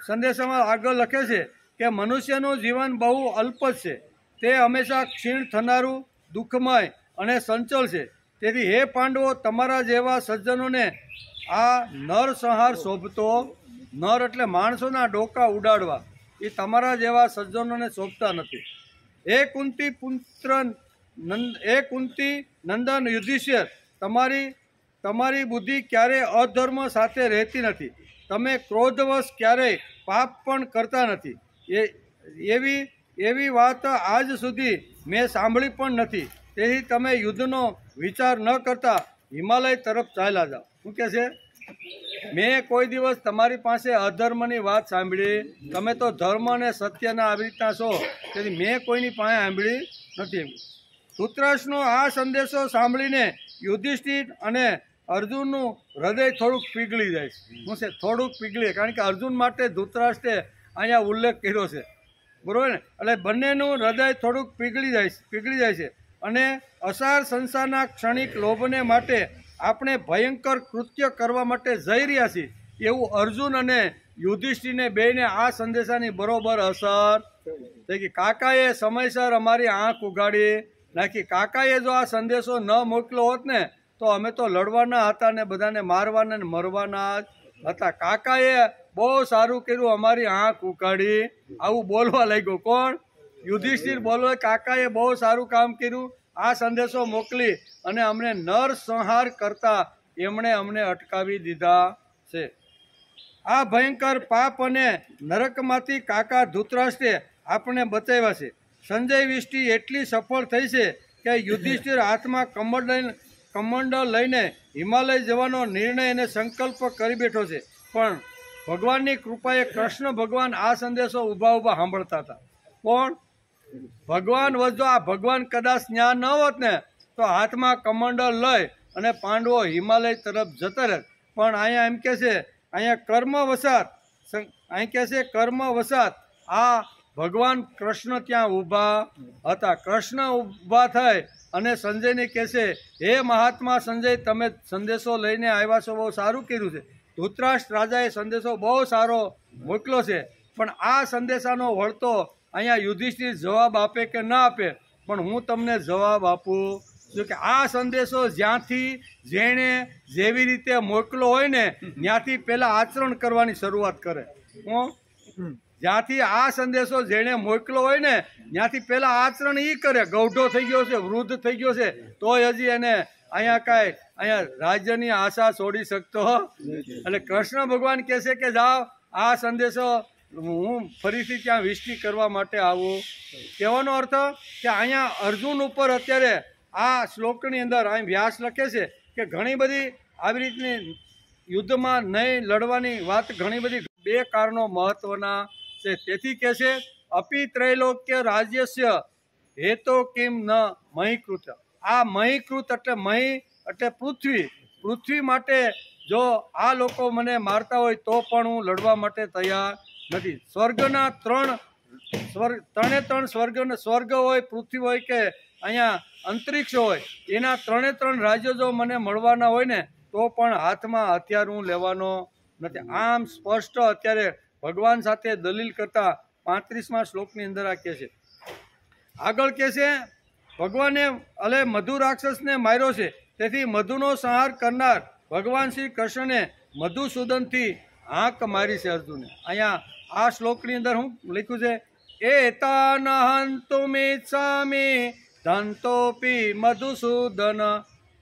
સંદેશામાં આગળ લખે છે કે મનુષ્યનું જીવન બહુ અલ્પ છે, તે હંમેશા ક્ષીણ થનારું, દુઃખમય અને સંચલ છે. તેથી હે પાંડવો, તમારા જેવા સજ્જનોને આ નરસંહાર શોભતો, નર એટલે માણસોના ડોકા ઉડાડવા, એ તમારા જેવા સજ્જનોને શોભતા નથી. હે કુંતી પુત્ર નંદન યુધિષ્ઠિર, તમારી બુદ્ધિ ક્યારેય અધર્મ સાથે રહેતી નથી. તમે ક્રોધવશ ક્યારેય પાપ પણ કરતા નથી. એવી વાત આજ સુધી મેં સાંભળી પણ નથી. તેથી તમે યુદ્ધનો વિચાર ન કરતા હિમાલય તરફ ચાલ્યા જાઓ. શું કહે છે? મેં કોઈ દિવસ તમારી પાસે અધર્મની વાત સાંભળી, તમે તો ધર્મ અને સત્યના આવી રીતના છો, તેથી મેં કોઈની પાસે સાંભળી નથી. ધૃતરાષ્ટ્રનો આ સંદેશો સાંભળીને યુધિષ્ઠિર અને અર્જુનનું હૃદય થોડુંક પીગળી જાય છે. શું છે? થોડુંક પીગળી, કારણ કે અર્જુન માટે ધૃતરાષ્ટ્રે અહીંયા ઉલ્લેખ કર્યો છે, બરાબર ને? એટલે બંનેનું હૃદય થોડુંક પીગળી જાય છે. અને અસાર સંસારના ક્ષણિક લોભને માટે આપણે ભયંકર કૃત્ય કરવા માટે જઈ રહ્યા છીએ એવું અર્જુન અને યુધિષ્ઠિરને બેયને આ સંદેશાની બરોબર અસર થઈ ગઈ. કાકાએ સમયસર અમારી આંખ ઉગાડી નાખી. કાકાએ જો આ સંદેશો ન મોકલ્યો હોત ને તો અમે તો લડવાના હતા ને બધાને મારવાના ને મરવાના જ હતા. કાકાએ બહુ સારું કર્યું, અમારી આંખ ઉગાડી. આવું બોલવા લાગ્યો. કોણ? યુધિષ્ઠિર બોલવા, કાકાએ બહુ સારું કામ કર્યું, આ સંદેશો મોકલી અને અમને નરસંહાર કરતા એમણે અમને અટકાવી દીધા છે. આ ભયંકર પાપ અને નરકમાંથી કાકા ધૃતરાષ્ટ્રે આપણને બચાવ્યા છે. સંજય વિષ્ટિ એટલી સફળ થઈ છે કે યુધિષ્ઠિર હાથમાં કમંડળ લઈને હિમાલય જવાનો નિર્ણય અને સંકલ્પ કરી બેઠો છે. પણ ભગવાનની કૃપાએ કૃષ્ણ ભગવાન આ સંદેશો ઊભા સાંભળતા હતા. કોણ? ભગવાન જો આ ભગવાન કદાચ ત્યાં ન હોત ને તો હાથમાં કમંડળ લઈ અને પાંડવો હિમાલય તરફ જતા રહે. પણ અહીંયા એમ કે છે, અહીંયા કર્મવશાત આ ભગવાન કૃષ્ણ ત્યાં ઊભા હતા. કૃષ્ણ ઊભા થઈ અને સંજયને કહે છે, હે મહાત્મા સંજય, તમે સંદેશો લઈને આવ્યા છો, બહુ સારું કર્યું છે. ધૃતરાષ્ટ્ર રાજાએ સંદેશો બહુ સારો મોકલ્યો છે, પણ આ સંદેશાનો વળતો અહીંયા યુધિષ્ઠિર જવાબ આપે કે ના આપે, પણ હું તમને જવાબ આપું છું કે આ સંદેશો જ્યાંથી જેણે જેવી રીતે મોકલો હોય ને ત્યાંથી પહેલાં આચરણ કરવાની શરૂઆત કરે. જ્યાંથી આ સંદેશો જેણે મોકલો હોય ને ત્યાંથી પહેલાં આચરણ એ કરે. ગૌઢો થઈ ગયો છે, વૃદ્ધ થઈ ગયો છે, તોય હજી એને અહીંયા રાજ્યની આશા છોડી શકતો. એટલે કૃષ્ણ ભગવાન કહે છે કે જાઓ, આ સંદેશો હું ફરીથી ત્યાં વિષ્ટિ કરવા માટે આવું. કહેવાનો અર્થ કે અહીંયા અર્જુન ઉપર અત્યારે આ શ્લોકની અંદર અહીં વ્યાસ લખે છે કે ઘણી બધી આવી રીતની યુદ્ધમાં નહીં લડવાની વાત ઘણી બધી બે કારણો મહત્વના છે. તેથી કહે છે, અપી ત્રૈલોક્ય રાજ્યસ્ય હેતો કિમ ન મહીકૃત. આ મહીકૃત એટલે મહી એટલે પૃથ્વી માટે જો આ લોકો મને મારતા હોય તો પણ હું લડવા માટે તૈયાર નથી. સ્વર્ગના ત્રણે સ્વર્ગ હોય, પૃથ્વી હોય કે અહીંયા અંતરિક્ષ હોય, એના ત્રણે રાજ્યો જો મને મળવાના હોય ને તો પણ હાથમાં હથિયાર હું લેવાનો નથી. આમ સ્પષ્ટ અત્યારે ભગવાન સાથે દલીલ કરતા 35મા શ્લોકની અંદર આ કહે છે. આગળ કહે છે, ભગવાને મધુ રાક્ષસને માર્યો છે, તેથી મધુનો સંહાર કરનાર ભગવાન શ્રી કૃષ્ણને મધુસૂદનથી હાંક મારી છે અર્જુને. અહીંયા આ શ્લોકની અંદર શું લખ્યું છે? એતાન હંતુમિચ્છામિ ધંતોપી મધુસૂદન.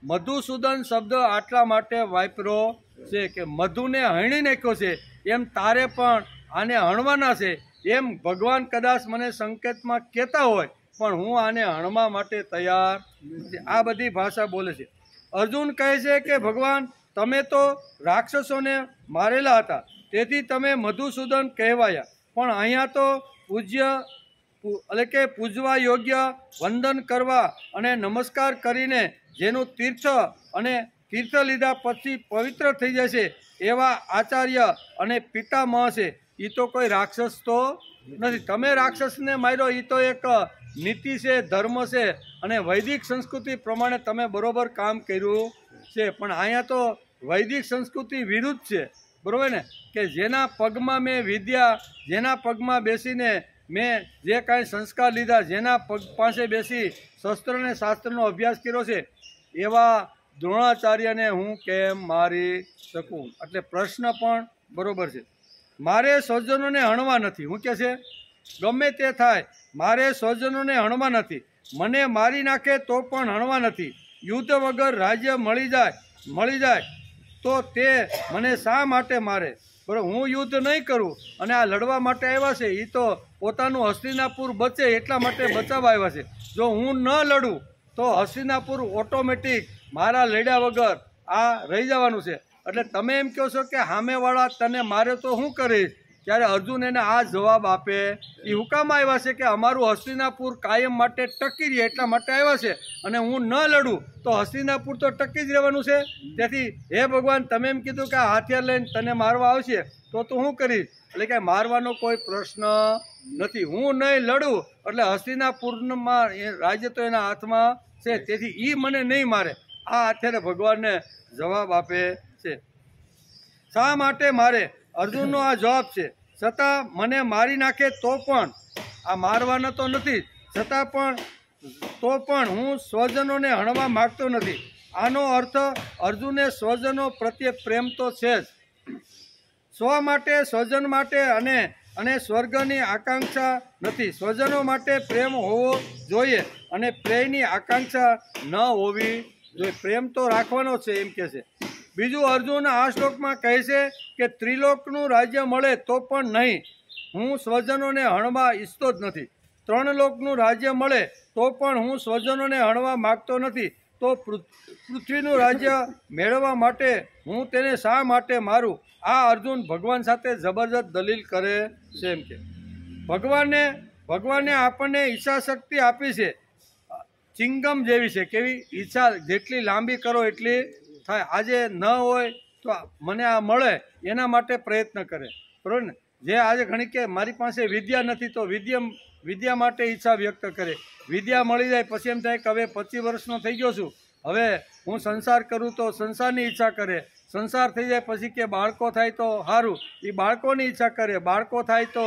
મધુસૂદન શબ્દ આટલા માટે વાપર્યો છે કે મધુને હણી નાખ્યો છે, એમ તારે પણ આને હણવાના છે. એમ ભગવાન કદાચ મને સંકેતમાં કહેતા હોય, પણ હું આને હણવા માટે તૈયાર નથી. આ બધી ભાષા બોલે છે. અર્જુન કહે છે કે ભગવાન, તમે તો રાક્ષસોને મારેલા હતા, તેથી તમે મધુસૂદન કહેવાયા, પણ અહીંયા તો પૂજ્ય એટલે કે પૂજવા યોગ્ય વંદન કરવા અને નમસ્કાર કરીને જેનું તીર્થ અને તીર્થ લીધા પછી પવિત્ર થઈ જશે એવા આચાર્ય અને પિતામહ છે. એ તો કોઈ રાક્ષસ તો નથી. તમે રાક્ષસને માર્યો એ તો એક નીતિ છે, ધર્મ છે અને વૈદિક સંસ્કૃતિ પ્રમાણે તમે બરોબર કામ કર્યું છે. પણ અહીંયા તો વૈદિક સંસ્કૃતિ વિરુદ્ધ છે, બરોબર ને, કે જેના પગમાં મેં વિદ્યા, જેના પગમાં બેસીને મેં જે કાંઈ સંસ્કાર લીધા, જેના પગ પાસે બેસી શસ્ત્ર અને શાસ્ત્રનો અભ્યાસ કર્યો છે એવા દ્રોણાચાર્યને હું કેમ મારી શકું? એટલે પ્રશ્ન પણ બરોબર છે. મારે સ્વજનોને હણવા નથી. હું કહે છે ગમે તે થાય, મારે સ્વજનોને હણવા નથી. મને મારી નાખે તો પણ હણવા નથી. યુદ્ધ વગર રાજ્ય મળી જાય તો તે મને શા માટે મારે? બરાબર, હું યુદ્ધ નહીં કરું અને આ લડવા માટે આવ્યા છે. એ તો પોતાનું હસ્તિનાપુર બચે એટલા માટે બચાવવા આવ્યા છે. જો હું ન લડું તો હસ્તિનાપુર ઓટોમેટિક મારા લડ્યા વગર આ રહી જવાનું છે. એટલે તમે એમ કહો છો કે સામેવાળા તને મારે તો શું કરીશ? ત્યારે અર્જુન એને આ જવાબ આપે, એ હુકામ આવ્યા છે કે અમારું હસ્તિનાપુર કાયમ માટે ટકી રહે એટલા માટે આવ્યા છે અને હું ન લડું તો હસ્તિનાપુર તો ટકી જ રહેવાનું છે. તેથી હે ભગવાન, તમે એમ કીધું કે આ હથિયાર લઈને તને મારવા આવશે તો તું શું કરીશ? એટલે કે મારવાનો કોઈ પ્રશ્ન નથી. હું નહીં લડું એટલે હસ્તિનાપુરમાં રાજ્ય તો એના હાથમાં છે, તેથી એ મને નહીં મારે. આ અત્યારે ભગવાનને જવાબ આપે છે. શા માટે મારે? અર્જુનનો આ જવાબ છે. છતાં મને મારી નાખે તો પણ, આ મારવાના તો નથી, છતાં પણ હું સ્વજનોને હણવા માગતો નથી. આનો અર્થ અર્જુને સ્વજનો પ્રત્યે પ્રેમ તો છે જ. સ્વ માટે, સ્વજન માટે અને સ્વર્ગની આકાંક્ષા નથી. સ્વજનો માટે પ્રેમ હોવો જોઈએ અને પ્રેમની આકાંક્ષા ન હોવી જોઈએ. પ્રેમ તો રાખવાનો છે એમ કહે છે. બીજું, અર્જુન આ શ્લોકમાં કહે છે કે ત્રિલોકનું રાજ્ય મળે તો પણ નહીં, હું સ્વજનોને હણવા ઈચ્છતો જ નથી. 3 લોકનું રાજ્ય મળે તો પણ હું સ્વજનોને હણવા માગતો નથી. તો પૃથ્વીનું રાજ્ય મેળવવા માટે હું તેને શા માટે મારું? આ અર્જુન ભગવાન સાથે જબરજસ્ત દલીલ કરે છે. એમ કે ભગવાને આપણને ઈચ્છા શક્તિ આપી છે, ચિંગમ જેવી છે. કેવી? ઈચ્છા જેટલી લાંબી કરો એટલી થાય. આજે ન હોય તો મને આ મળે એના માટે પ્રયત્ન કરે, બરાબર ને. જે આજે ઘણી કે મારી પાસે વિદ્યા નથી તો વિદ્યા માટે ઈચ્છા વ્યક્ત કરે. વિદ્યા મળી જાય પછી એમ થાય કે હવે 25 વર્ષનો થઈ ગયો છું, હવે હું સંસાર કરું તો સંસારની ઈચ્છા કરે. સંસાર થઈ જાય પછી કે બાળકો થાય તો સારું, એ બાળકોની ઈચ્છા કરે. બાળકો થાય તો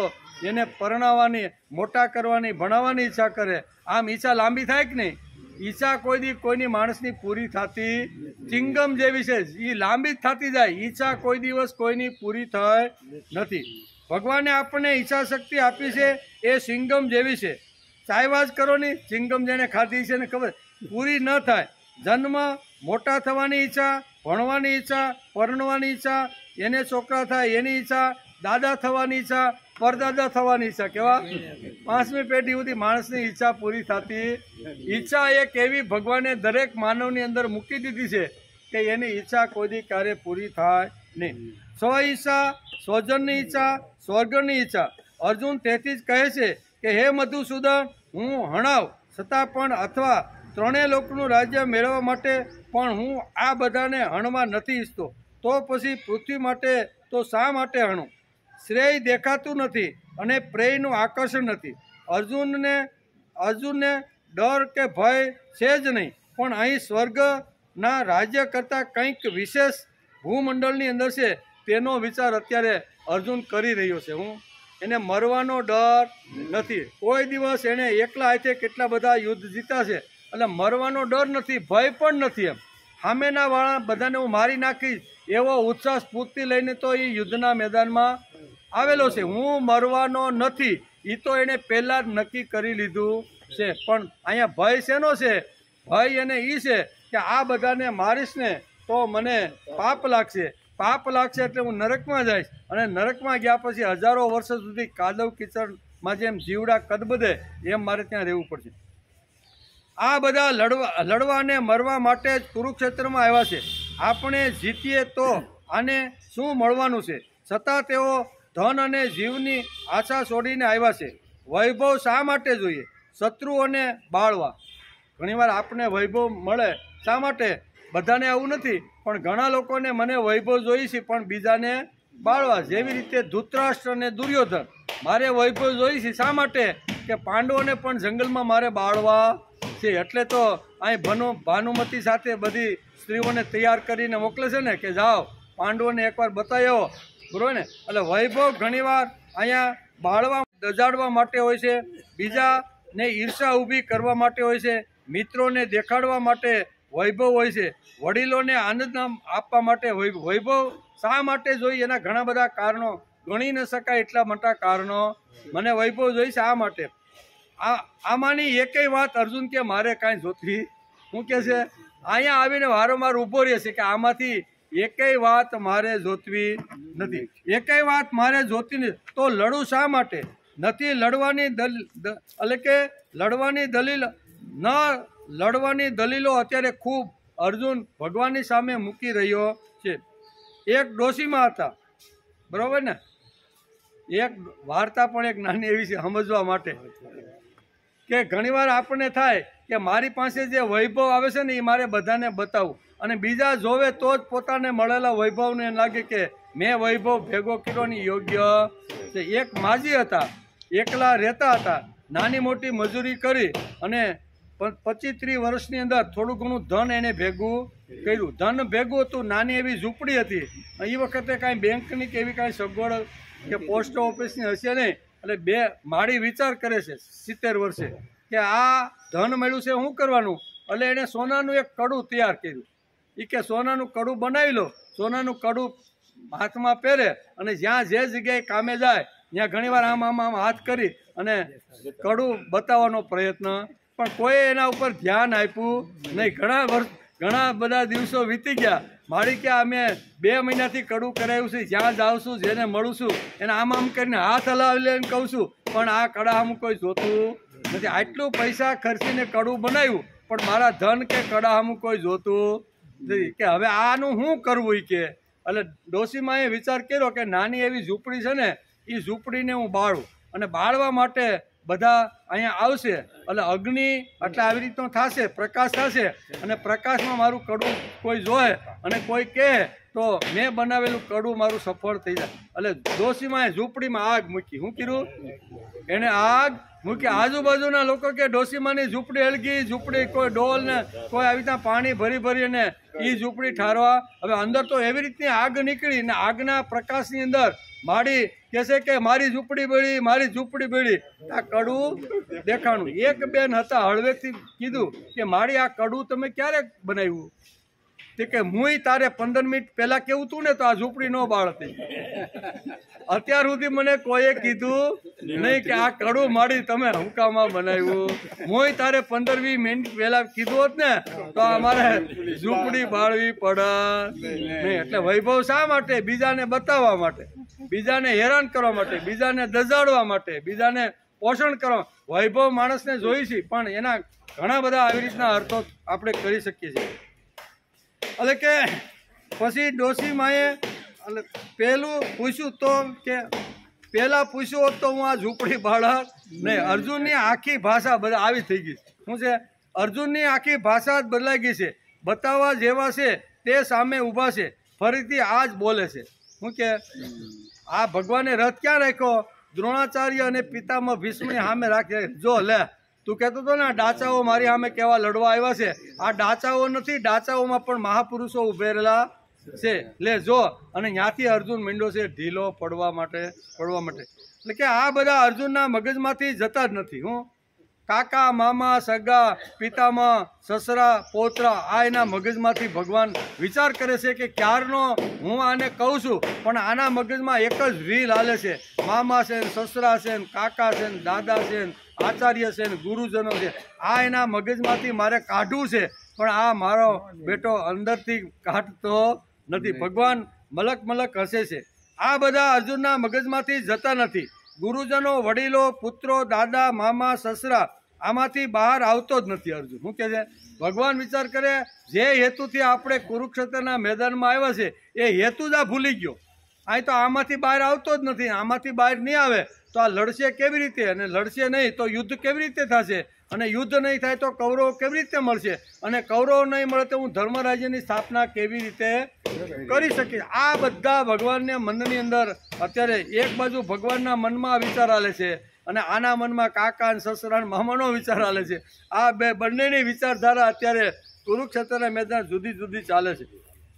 એને પરણાવવાની, મોટા કરવાની, ભણાવવાની ઈચ્છા કરે. આમ ઈચ્છા લાંબી થાય કે નહીં? ઈચ્છા કોઈની માણસની પૂરી થતી ચિંગમ જેવી છે, એ લાંબી જ થતી જાય. ઈચ્છા કોઈ દિવસ કોઈની પૂરી થાય નથી. ભગવાને આપણને ઈચ્છા શક્તિ આપી છે એ સિંગમ જેવી છે. ચાયવાજ કરો ની, ચિંગમ જેને ખાધી છે ને ખબર, પૂરી ન થાય. જન્મ, મોટા થવાની ઈચ્છા, ભણવાની ઈચ્છા, પરણવાની ઈચ્છા, એને છોકરા થાય એની ઈચ્છા, દાદા થવાની ઈચ્છા, પરદાદા થવાની ઈચ્છા. કેવા 5મી પેઢી સુધી માણસની ઈચ્છા પૂરી થતી. ઈચ્છા એક એવી ભગવાને દરેક માનવની અંદર મૂકી દીધી છે કે એની ઈચ્છા કોઈ દી ક્યારે પૂરી થાય નહીં. સ્વ ઈચ્છા, સ્વજનની ઈચ્છા, સ્વર્ગની ઈચ્છા. અર્જુન તેથી જ કહે છે કે હે મધુસૂદન, હું હણાવ છતાં પણ અથવા 3 લોકનું રાજ્ય મેળવવા માટે પણ હું આ બધાને હણવા નથી ઈચ્છતો. તો પછી પૃથ્વી માટે તો શા માટે હણું? શ્રેય દેખાતું નથી અને પ્રેયનું આકર્ષણ નથી. અર્જુનને ડર કે ભય છે જ નહીં, પણ અહીં સ્વર્ગના રાજ્ય કરતાં કંઈક વિશેષ ભૂમંડળની અંદર છે તેનો વિચાર અત્યારે અર્જુન કરી રહ્યો છે. એને મરવાનો ડર નથી. કોઈ દિવસ એને એકલા હાથે કેટલા બધા યુદ્ધ જીતા છે, એટલે મરવાનો ડર નથી, ભય પણ નથી. એમ સામેના વાળા બધાને હું મારી નાખીશ એવો ઉત્સાહ સ્ફૂર્તિ લઈને તો એ યુદ્ધના મેદાનમાં આવેલો છે. હું મરવાનો નથી, એ તો એને પહેલાં જ નક્કી કરી લીધું છે. પણ અહીંયા ભય શેનો છે? ભય એને એ છે કે આ બધાને મારીશ ને તો મને પાપ લાગશે. પાપ લાગશે એટલે હું નરકમાં જઈશ, અને નરકમાં ગયા પછી હજારો વર્ષ સુધી કાદવ કિચડમાં જેમ જીવડા કદબદે એમ મારે ત્યાં રહેવું પડશે. આ બધા લડવા અને મરવા માટે જ કુરુક્ષેત્રમાં આવ્યા છે. આપણે જીતીએ તો આને શું મળવાનું છે? છતાં તેઓ ધન અને જીવની આશા છોડીને આવ્યા છે. વૈભવ શા માટે જોઈએ? શત્રુઓને બાળવા. ઘણીવાર આપણે વૈભવ મળે શા માટે? બધાને આવું નથી, પણ ઘણા લોકોને મને વૈભવ જોઈએ છે પણ બીજાને બાળવા. જેવી રીતે ધૃતરાષ્ટ્ર અને દુર્યોધન, મારે વૈભવ જોઈએ છે શા માટે? કે પાંડવોને પણ જંગલમાં મારે બાળવા છે. એટલે તો અહીં ભાનુમતી સાથે બધી સ્ત્રીઓને તૈયાર કરીને મોકલે છે ને કે જાઓ પાંડવોને એકવાર બતાવ્યો, બરોબર ને? એટલે વૈભવ ઘણીવાર અહીંયા બાળવા દજાડવા માટે હોય છે, બીજાને ઈર્ષા ઊભી કરવા માટે હોય છે, મિત્રોને દેખાડવા માટે વૈભવ હોય છે, વડીલોને આનંદ આપવા માટે વૈભવ શા માટે જોઈએ? એના ઘણા બધા કારણો, ગણી ન શકાય એટલા મોટા કારણો. મને વૈભવ જોઈએ છે આ માટે. આમાંની એકેય વાત અર્જુન કે મારે કાંઈ જોતી હું કે છે અહીંયા આવીને વારંવાર ઊભો રહે છે કે આમાંથી એકેય વાત મારે જોતવી નથી, એકેય વાત મારે જોતી નથી. તો લડું શા માટે? નથી લડવાની એટલે કે લડવાની દલીલ ન લડવાની દલીલો અત્યારે ખૂબ અર્જુન ભગવાનની સામે મૂકી રહ્યો છે. એક ડોશીમાં હતા, બરાબર ને? એક વાર્તા પણ એક નાની એવી છે સમજવા માટે કે ઘણીવાર આપણને થાય કે મારી પાસે જે વૈભવ આવે છે ને એ મારે બધાને બતાવવું, અને બીજા જોવે તો જ પોતાને મળેલા વૈભવને એમ લાગે કે મેં વૈભવ ભેગો કર્યો ને યોગ્ય છે. એક માજી હતા, એકલા રહેતા હતા, નાની મોટી મજૂરી કરી અને 25-30 વર્ષની અંદર થોડું ઘણું ધન એને ભેગું કર્યું. ધન ભેગું હતું, નાની એવી ઝૂંપડી હતી. એ વખતે કાંઈ બેંકની કે એવી કાંઈ સગવડ કે પોસ્ટ ઓફિસની હશે નહીં. એટલે બે માળી વિચાર કરે છે 70 વર્ષે કે આ ધન મળ્યું છે શું કરવાનું? એટલે એણે સોનાનું એક કડું તૈયાર કર્યું. એ કે સોનાનું કડું બનાવી લો, સોનાનું કડું હાથમાં પહેરે અને જ્યાં જે જગ્યાએ કામે જાય ત્યાં ઘણીવાર આમ આમ આમ હાથ કરી અને કડું બતાવવાનો પ્રયત્ન, પણ કોઈ એના ઉપર ધ્યાન આપ્યું નહીં. ઘણા બધા દિવસો વીતી ગયા. મારી કે અમે 2 મહિનાથી કડું કરાવ્યું છે, જ્યાં જાઉં છું જેને મળું છું એને આમ આમ કરીને હાથ હલાવી લઈને કહું છું, પણ આ કડા આમ કોઈ જોતું નથી. આટલું પૈસા ખર્ચીને કડું બનાવ્યું પણ મારા ધન કે કડા આમ કોઈ જોતું નથી. કે હવે આનું શું કરવું? એ કે એટલે ડોશીમાએ વિચાર કર્યો કે નાની એવી ઝૂંપડી છે ને એ ઝૂંપડીને હું બાળું, અને બાળવા માટે બધા અહીંયા આવશે એટલે અગ્નિ એટલે આવી રીતનો થશે, પ્રકાશ થશે, અને પ્રકાશમાં મારું કડું કોઈ જોવે અને કોઈ કહે તો મેં બનાવેલું કડું મારું સફળ થઈ જાય. એટલે ડોશીમાએ ઝૂંપડીમાં આગ મૂકી. શું કર્યું? એને આગ મૂકી. આજુબાજુના લોકો કે ડોશીમાની ઝૂંપડી હલગી, ઝૂંપડી કોઈ ડોલ ને કોઈ આવી રીતના પાણી ભરી ભરીને એ ઝૂંપડી ઠારવા. હવે અંદર તો એવી રીતની આગ નીકળી ને આગના પ્રકાશની અંદર માડી કહે છે કે મારી ઝૂંપડી બળી, મારી ઝૂંપડી બળી. આ કડું દેખાણું. એક બેન હતા, હળવેકથી કીધું કે મારી આ કડું તમે ક્યારે બનાવ્યું? તે કે હું તારે 15 મિનિટ પહેલા કેવું તું ને તો આ ઝૂંપડી ન બાળતી. અત્યાર સુધી મને કોઈએ કીધું નહીં કે આ કડું માડી તમે હુંકામાં બનાવ્યું. હું તારે 15-20 મિનિટ પહેલા કીધું હોત ને તો અમારે ઝૂંપડી બાળવી પડે નહીં. એટલે વૈભવ શા માટે? બીજાને બતાવવા માટે, બીજાને હેરાન કરવા માટે, બીજાને દજાડવા માટે, બીજાને પોષણ કરવા. વૈભવ માણસને જોઈ છે પણ એના ઘણા બધા આવી રીતના અર્થો આપણે કરી શકીએ છીએ. એટલે કે પછી ડોશીમાએ પહેલું પૂછ્યું તો કે પહેલાં પૂછ્યું હોત તો હું આ ઝૂંપડી બાળક નહીં. અર્જુનની આખી ભાષા બધા આવી થઈ ગઈ. શું છે? અર્જુનની આખી ભાષા જ બદલાઈ ગઈ છે. બતાવવા જેવા છે તે સામે ઊભા છે, ફરીથી આ જ બોલે છે. શું કે આ ભગવાને રથ ક્યાં રાખ્યો? દ્રોણાચાર્ય અને પિતામહ ભીષ્મની સામે રાખે. જો લે તું કહેતો હતો ને ડાચાઓ મારી સામે કેવા લડવા આવ્યા છે, આ ડાચાઓ નથી, ડાચાઓમાં પણ મહાપુરુષો ઉભેરેલા છે. લે જો. અને ત્યાંથી અર્જુન માંડ્યો છે ઢીલો પડવા માટે. એટલે કે આ બધા અર્જુનના મગજમાંથી જતા જ નથી. હું કાકા, મામા, સગા, પિતામહ, સસરા, પોતરા, આ એના મગજમાંથી ભગવાન વિચાર કરે છે કે ક્યારનો હું આને કહું છું પણ આના મગજમાં એક જ રીલ હાલે છે. મામા છે, સસરા છે, કાકા છે, દાદા છે, આચાર્ય છે, ગુરુજનો છે. આ એના મગજમાંથી મારે કાઢવું છે પણ આ મારો બેટો અંદરથી કાઢતો નથી. ભગવાન મલક મલક હસે છે. આ બધા અર્જુનના મગજમાંથી જતા નથી. ગુરુજનો, વડીલો, પુત્રો, દાદા, મામા, સસરા, આમાંથી બહાર આવતો જ નથી અર્જુન. શું કહે છે? ભગવાન વિચાર કરે જે હેતુથી આપણે કુરુક્ષેત્રના મેદાનમાં આવ્યા છે એ હેતુ જ આ ભૂલી ગયો. અહીં તો આમાંથી બહાર આવતો જ નથી. આમાંથી બહાર નહીં આવે તો આ લડશે કેવી રીતે, અને લડશે નહીં તો યુદ્ધ કેવી રીતે થશે, અને યુદ્ધ નહીં થાય તો કૌરવ કેવી રીતે મળશે, અને કૌરવ નહીં મળે તો હું ધર્મરાજ્યની સ્થાપના કેવી રીતે કરી શકીશ. આ બધા ભગવાનને મનની અંદર અત્યારે એક બાજુ ભગવાનના મનમાં વિચાર આલે છે, અને આના મનમાં કાકા સસરા મામાનો વિચાર આલે છે. આ બંનેની વિચારધારા અત્યારે કુરુક્ષેત્રના મેદાન જુદી જુદી ચાલે છે.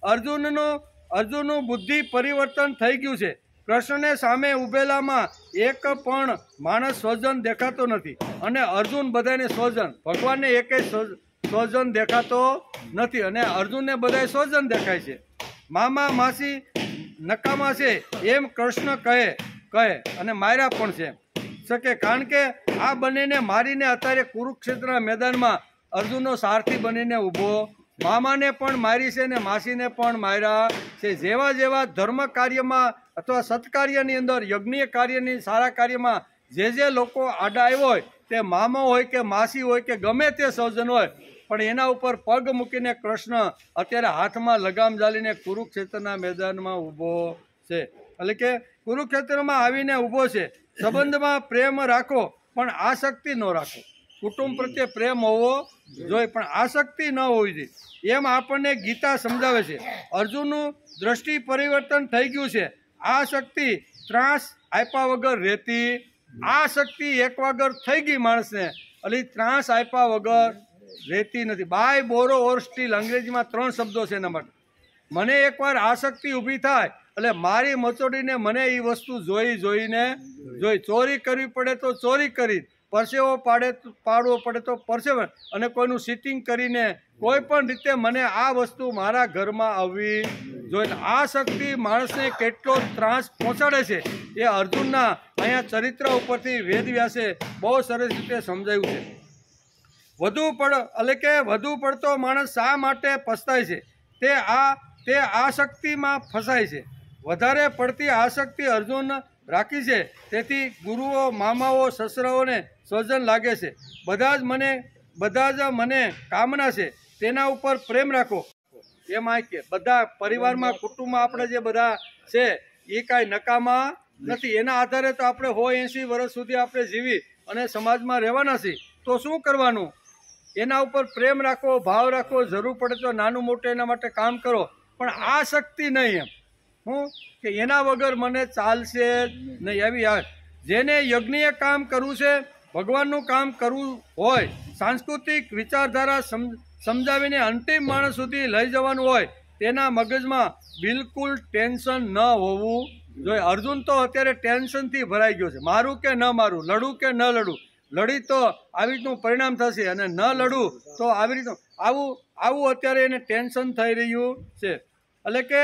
અર્જુનનું બુદ્ધિ પરિવર્તન થઈ ગયું છે. કૃષ્ણને સામે ઉભેલામાં એક પણ માણસ સ્વજન દેખાતો નથી, અને અર્જુન બધાને સ્વજન, ભગવાનને એકેય સ્વજન દેખાતો નથી, અને અર્જુનને બધા સ્વજન દેખાય છે. મામા માસી નકામા છે એમ કૃષ્ણ કહે અને માર્યા પણ છે શકે, કારણ કે આ બંનેને મારીને અત્યારે કુરુક્ષેત્રના મેદાનમાં અર્જુનનો સારથી બનીને ઊભો. મામાને પણ મારી છે ને માસીને પણ માર્યા છે. જેવા જેવા ધર્મ કાર્યમાં અથવા સત્કાર્યની અંદર, યજ્ઞીય કાર્યની, સારા કાર્યમાં જે લોકો આડા આવ્યો હોય, તે મામા હોય કે માસી હોય કે ગમે તે સ્વજન હોય, પણ એના ઉપર પગ મૂકીને કૃષ્ણ અત્યારે હાથમાં લગામ ઝાલીને કુરુક્ષેત્રના મેદાનમાં ઊભો છે. એટલે કે કુરુક્ષેત્રમાં આવીને ઊભો છે. સંબંધમાં પ્રેમ રાખો પણ આસક્તિ ન રાખો. કુટુંબ પ્રત્યે પ્રેમ હોવો જોઈએ પણ આસક્તિ ન હોવી જોઈએ, એમ આપણને ગીતા સમજાવે છે. અર્જુનનું દ્રષ્ટિ પરિવર્તન થઈ ગયું છે. આ શક્તિ ત્રાસ આપ્યા વગર રહેતી. આ શક્તિ એક વગર થઈ ગઈ માણસને, એટલે ત્રાસ આપ્યા વગર રહેતી નથી. બાય બોરો ઓર સ્ટીલ, અંગ્રેજીમાં 3 શબ્દો છે એના માટે. મને એકવાર આસક્તિ ઊભી થાય એટલે મારી મચોડીને મને એ વસ્તુ જોઈને ચોરી કરવી પડે તો ચોરી કરી, પરસેવો પાડવો પડે તો પરસેવો, અને કોઈનું સિટિંગ કરીને કોઈ પણ રીતે મને આ વસ્તુ મારા ઘરમાં આવવી જોઈએ. આ શક્તિ માણસને કેટલો ત્રાસ પહોંચાડે છે એ અર્જુનના અહીંયા ચરિત્ર ઉપરથી વેદવ્યાસે બહુ સરસ રીતે સમજાવ્યું છે. વધુ પડતો માણસ શા માટે પસ્તાય છે, તે આસક્તિમાં ફસાય છે. વધારે પડતી આસક્તિ અર્જુન રાખી છે, તેથી ગુરુઓ, મામાઓ, સસરાઓને સ્વજન લાગે છે. બધા જ મને કામના છે, તેના ઉપર પ્રેમ રાખો. એમાં કે બધા પરિવારમાં, કુટુંબમાં આપણે જે બધા છે એ કાંઈ નકામા નથી. એના આધારે તો આપણે 80 વર્ષ સુધી આપણે જીવી અને સમાજમાં રહેવાના છીએ. તો શું કરવાનું? એના ઉપર પ્રેમ રાખો, ભાવ રાખો, જરૂર પડે તો નાનું મોટું એના માટે કામ કરો, પણ આ શક્તિ નહીં એમ કે એના વગર મને ચાલશે નહીં એવી આવે. જેને યજ્ઞીય કામ કરવું છે, ભગવાનનું કામ કરવું હોય, સાંસ્કૃતિક વિચારધારા સમજાવીને અંતિમ માણસ સુધી લઈ જવાનું હોય, તેના મગજમાં બિલકુલ ટેન્શન ન હોવું જોઈએ. અર્જુન તો અત્યારે ટેન્શનથી ભરાઈ ગયો છે. મારું કે ન મારું, લડું કે ન લડું, લડી તો આવી રીતનું પરિણામ થશે, અને ન લડું તો આવી રીતનું આવું અત્યારે એને ટેન્શન થઈ રહ્યું છે. એટલે કે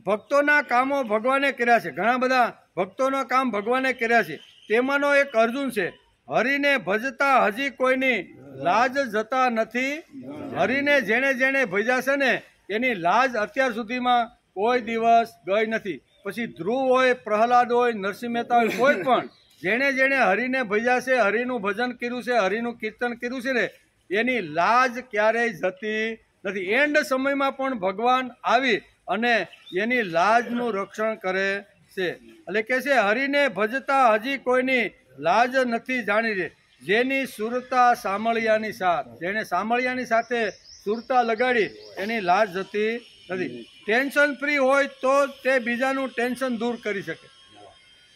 ભક્તોના કામો ભગવાને કર્યા છે. ઘણા બધા ભક્તોના કામ ભગવાને કર્યા છે. તેમાંનો એક અર્જુન છે. હરિને ભજતા હજી કોઈની લાજ જતા નથી. હરિને જેણે ભજ્યા છે ને એની લાજ અત્યાર સુધીમાં કોઈ દિવસ ગઈ નથી. પછી ધ્રુવ હોય, પ્રહલાદ હોય, નરસિંહ મહેતા હોય, કોઈ પણ જેણે હરિને ભજ્યા છે, હરિનું ભજન કર્યું છે, હરિનું કીર્તન કર્યું છે ને, એની લાજ ક્યારેય જતી નથી. એન્ડ સમયમાં પણ ભગવાન આવી અને એની લાજનું રક્ષણ કરે છે. એટલે કે છે હરિને ભજતા હજી કોઈની લાજ નથી જાણી રે. જેની સુરતા સામળિયાની સાથ, જેને સામળિયાની સાથે સુરતા લગાડી એની લાજ જતી નથી. ટેન્શન ફ્રી હોય તો તે બીજાનું ટેન્શન દૂર કરી શકે.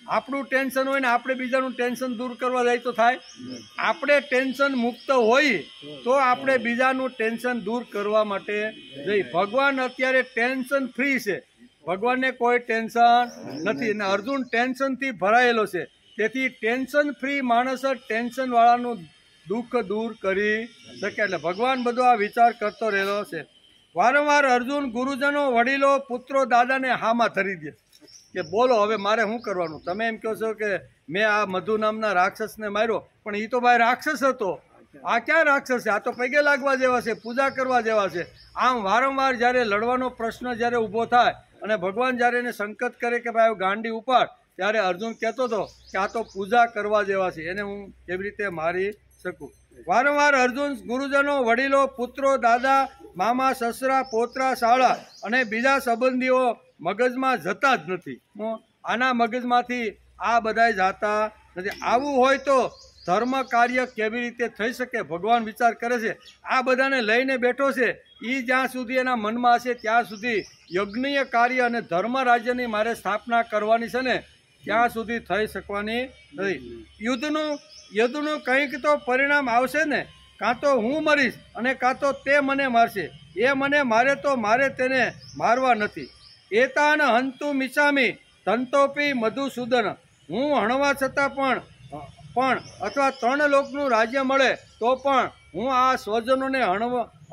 આપણું ટેન્શન હોય ને આપણે બીજાનું ટેન્શન દૂર કરવા જાય તો થાય? આપણે ટેન્શન મુક્ત હોઈએ તો આપણે બીજાનું ટેન્શન દૂર કરવા માટે જઈ. ભગવાન અત્યારે ટેન્શન ફ્રી છે, ભગવાનને કોઈ ટેન્શન નથી, અને અર્જુન ટેન્શનથી ભરાયેલો છે. તેથી ટેન્શન ફ્રી માણસ જ ટેન્શનવાળાનું દુઃખ દૂર કરી શકે. એટલે ભગવાન બધો આ વિચાર કરતો રહેલો છે. વારંવાર અર્જુન ગુરુજનો, વડીલો, પુત્રો, દાદાને હામાં ધરી દે કે બોલો હવે મારે શું કરવાનું? તમે એમ કહો છો કે મેં આ મધુ નામના રાક્ષસને માર્યો, પણ એ તો ભાઈ રાક્ષસ હતો. આ ક્યાં રાક્ષસ છે? આ તો પગે લાગવા જેવા છે, પૂજા કરવા જેવા છે. આમ વારંવાર જ્યારે લડવાનો પ્રશ્ન જ્યારે ઊભો થાય અને ભગવાન જ્યારે એને સંકેત કરે કે ભાઈ ગાંડી ઉપાડ, ત્યારે અર્જુન કહેતો હતો કે આ તો પૂજા કરવા જેવા છે, એને હું કેવી રીતે મારી શકું? વારંવાર અર્જુન ગુરુજનો, વડીલો, પુત્રો, દાદા, મામા, સસરા, પોતરા, શાળા અને બીજા સંબંધીઓ મગજમાં જતા જ નથી. આના મગજમાંથી આ બધાય જાતા નથી. આવું હોય તો ધર્મ કાર્ય કેવી રીતે થઈ શકે? ભગવાન વિચાર કરે છે. આ બધાને લઈને બેઠો છે. એ જ્યાં સુધી એના મનમાં હશે ત્યાં સુધી યજ્ઞીય કાર્ય અને ધર્મ રાજ્યની મારે સ્થાપના કરવાની છે ને ત્યાં સુધી થઈ શકવાની નથી. યુદ્ધનું કંઈક તો પરિણામ આવશે ને. કાં તો હું મરીશ અને કાં તો તે મને મારશે. એ મને મારે તો મારે તેને મારવા નથી. એતાન હંતુ મિસામી તંતોપી મધુસૂદન. હું હણવા છતાં પણ અથવા 3 લોકનું રાજ્ય મળે તો પણ હું આ સ્વજનોને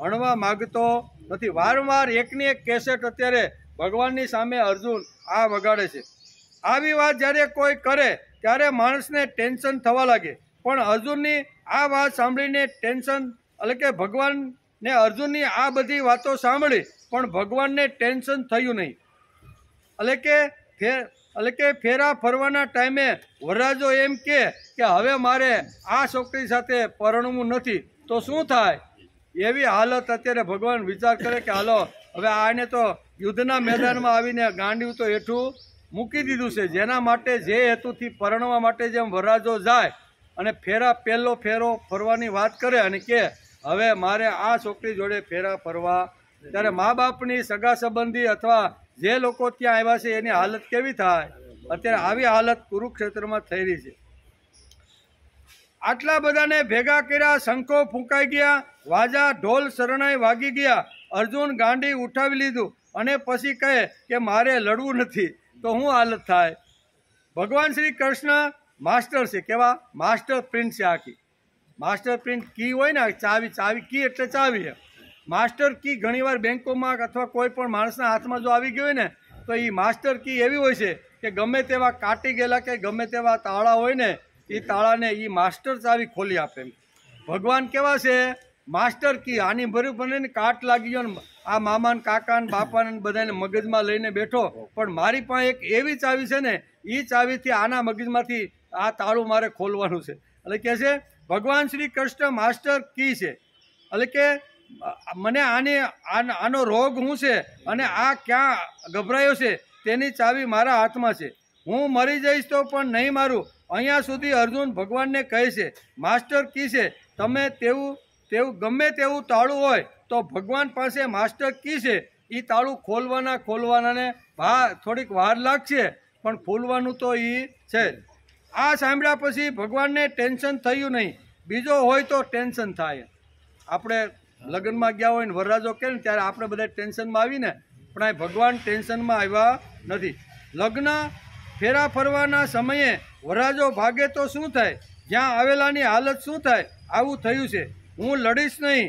હણવા માગતો નથી. વારંવાર એકની એક કેસેટ અત્યારે ભગવાનની સામે અર્જુન આ વગાડે છે. આવી વાત જ્યારે કોઈ કરે ત્યારે માણસને ટેન્શન થવા લાગે. પણ અર્જુનની આ વાત સાંભળીને ટેન્શન એટલે કે ભગવાનને અર્જુનની આ બધી વાતો સાંભળી પણ ભગવાનને ટેન્શન થયું નહીં. એટલે કે ફેરા ફરવાના ટાઈમે વરરાજો એમ કે હવે મારે આ છોકરી સાથે પરણવું નથી તો શું થાય? એવી હાલત અત્યારે ભગવાન વિચાર કરે કે હાલો હવે આને તો યુદ્ધના મેદાનમાં આવીને ગાંડિયું તો હેઠું મૂકી દીધું છે. જેના માટે જે હેતુથી પરણવા માટે જેમ વરરાજો જાય અને પહેલો ફેરો ફરવાની વાત કરે અને કે હવે મારે આ છોકરી જોડે ફેરા ફરવા, ત્યારે મા બાપની સગા સંબંધી અથવા જે લોકો ત્યાં આવ્યા છે એની હાલત કેવી થાય? અત્યારે આવી હાલત કુરુક્ષેત્રમાં થઈ રહી છે. આટલા બધાને ભેગા કર્યા, શંખો ફૂંકાઈ ગયા, વાજા ઢોલ શરણાઈ વાગી ગયા. અર્જુન ગાંડી ઉઠાવી લીધું અને પછી કહે કે મારે લડવું નથી. તો શું હાલત થાય? ભગવાન શ્રી કૃષ્ણ માસ્ટર છે. કેવા? માસ્ટર પ્રિન્ટ છે. આખી માસ્ટર પ્રિન્ટ કી હોય ને, ચાવી કી એટલે ચાવી. માસ્ટર કી ઘણીવાર બેંકોમાં અથવા કોઈ પણ માણસના હાથમાં જો આવી ગઈ હોય ને તો એ માસ્ટર કી એવી હોય છે કે ગમે તેવા કાટી ગયેલા કે ગમે તેવા તાળા હોય ને એ તાળાને એ માસ્ટર ચાવી ખોલી આપે. ભગવાન કેવા છે? Master key. આની ભર્યું બને ને કાટ લાગી ગયો ને આ મામા ને કાકા ને બાપા ને બધાને મગજમાં લઈને બેઠો, પણ મારી પાસે એક એવી ચાવી છે ને એ ચાવીથી આના મગજમાંથી આ તાળું મારે ખોલવાનું છે. એટલે કે છે ભગવાન શ્રી કૃષ્ણ માસ્ટર કી છે. એટલે કે મને આનો રોગ શું છે અને આ ક્યાં ગભરાયો છે તેની ચાવી મારા હાથમાં છે. હું મરી જઈશ તો પણ નહીં મારું. અહીંયા સુધી અર્જુન ભગવાનને કહે છે માસ્ટર કી છે. તમે તેવું ગમે તેવું તાળું હોય તો ભગવાન પાસે માસ્ટર કી છે. એ તાળું ખોલવાનાને થોડીક વાર લાગશે પણ ખોલવાનું તો એ છે. આ સાંભળ્યા પછી ભગવાનને ટેન્શન થયું નહીં. બીજો હોય તો ટેન્શન થાય. આપણે લગ્નમાં ગયા હોય ને વરરાજો કહે ને ત્યારે આપણે બધા ટેન્શનમાં આવીને, પણ આ ભગવાન ટેન્શનમાં આવ્યા નથી. લગ્ન ફેરા ફરવાના સમયે વરરાજો ભાગે તો શું થાય? જ્યાં આવેલાની હાલત શું થાય? આવું થયું છે. હું લડીશ નહીં.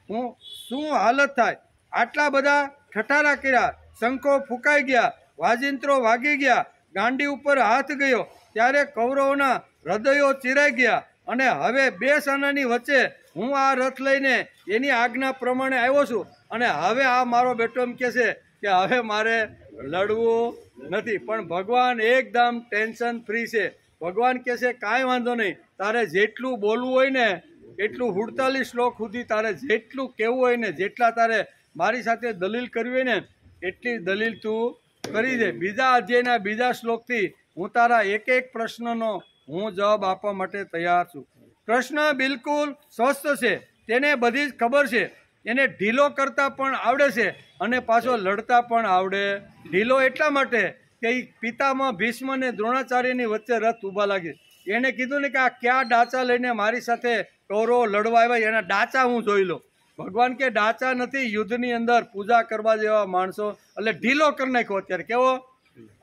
હું શું હાલત થાય? આટલા બધા ઠઠારા કર્યા, શંખો ફૂંકાઈ ગયા, વાજિંત્રો વાગી ગયા, ગાંડી ઉપર હાથ ગયો ત્યારે કૌરવોના હૃદયો ચીરાઈ ગયા. અને હવે 2 સેનાની વચ્ચે હું આ રથ લઈને એની આજ્ઞા પ્રમાણે આવ્યો છું અને હવે આ મારો બેટો એમ કહે છે કે હવે મારે લડવું નથી. પણ ભગવાન એકદમ ટેન્શન ફ્રી છે. ભગવાન કહે છે કાંઈ વાંધો નહીં, તારે જેટલું બોલવું હોય ને એટલું 48 શ્લોક સુધી તારે જેટલું કહેવું હોય ને, જેટલા તારે મારી સાથે દલીલ કરવી હોય ને એટલી દલીલ તું કરી દે. બીજા અધ્યાયના બીજા શ્લોકથી હું તારા એક પ્રશ્નનો હું જવાબ આપવા માટે તૈયાર છું. કૃષ્ણ બિલકુલ સ્વસ્થ છે. તેને બધી જ ખબર છે. એને ઢીલો કરતા પણ આવડે છે અને પાછો લડતા પણ આવડે. ઢીલો એટલા માટે કે એ પિતામાં ભીષ્મ અને દ્રોણાચાર્યની વચ્ચે રથ ઊભા લાગે. એને કીધું ને કે આ ક્યાં ડાચા લઈને મારી સાથે કૌરવો લડવા આવ્યા, એના ડાચા હું જોઈ લો. ભગવાન કે ડાચા નથી, યુદ્ધની અંદર પૂજા કરવા જેવા માણસો. એટલે ઢીલો કરી નાખ્યો. અત્યારે કેવો?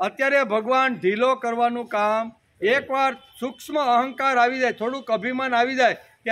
અત્યારે ભગવાન ઢીલો કરવાનું કામ, એકવાર સૂક્ષ્મ અહંકાર આવી જાય, થોડુંક અભિમાન આવી જાય કે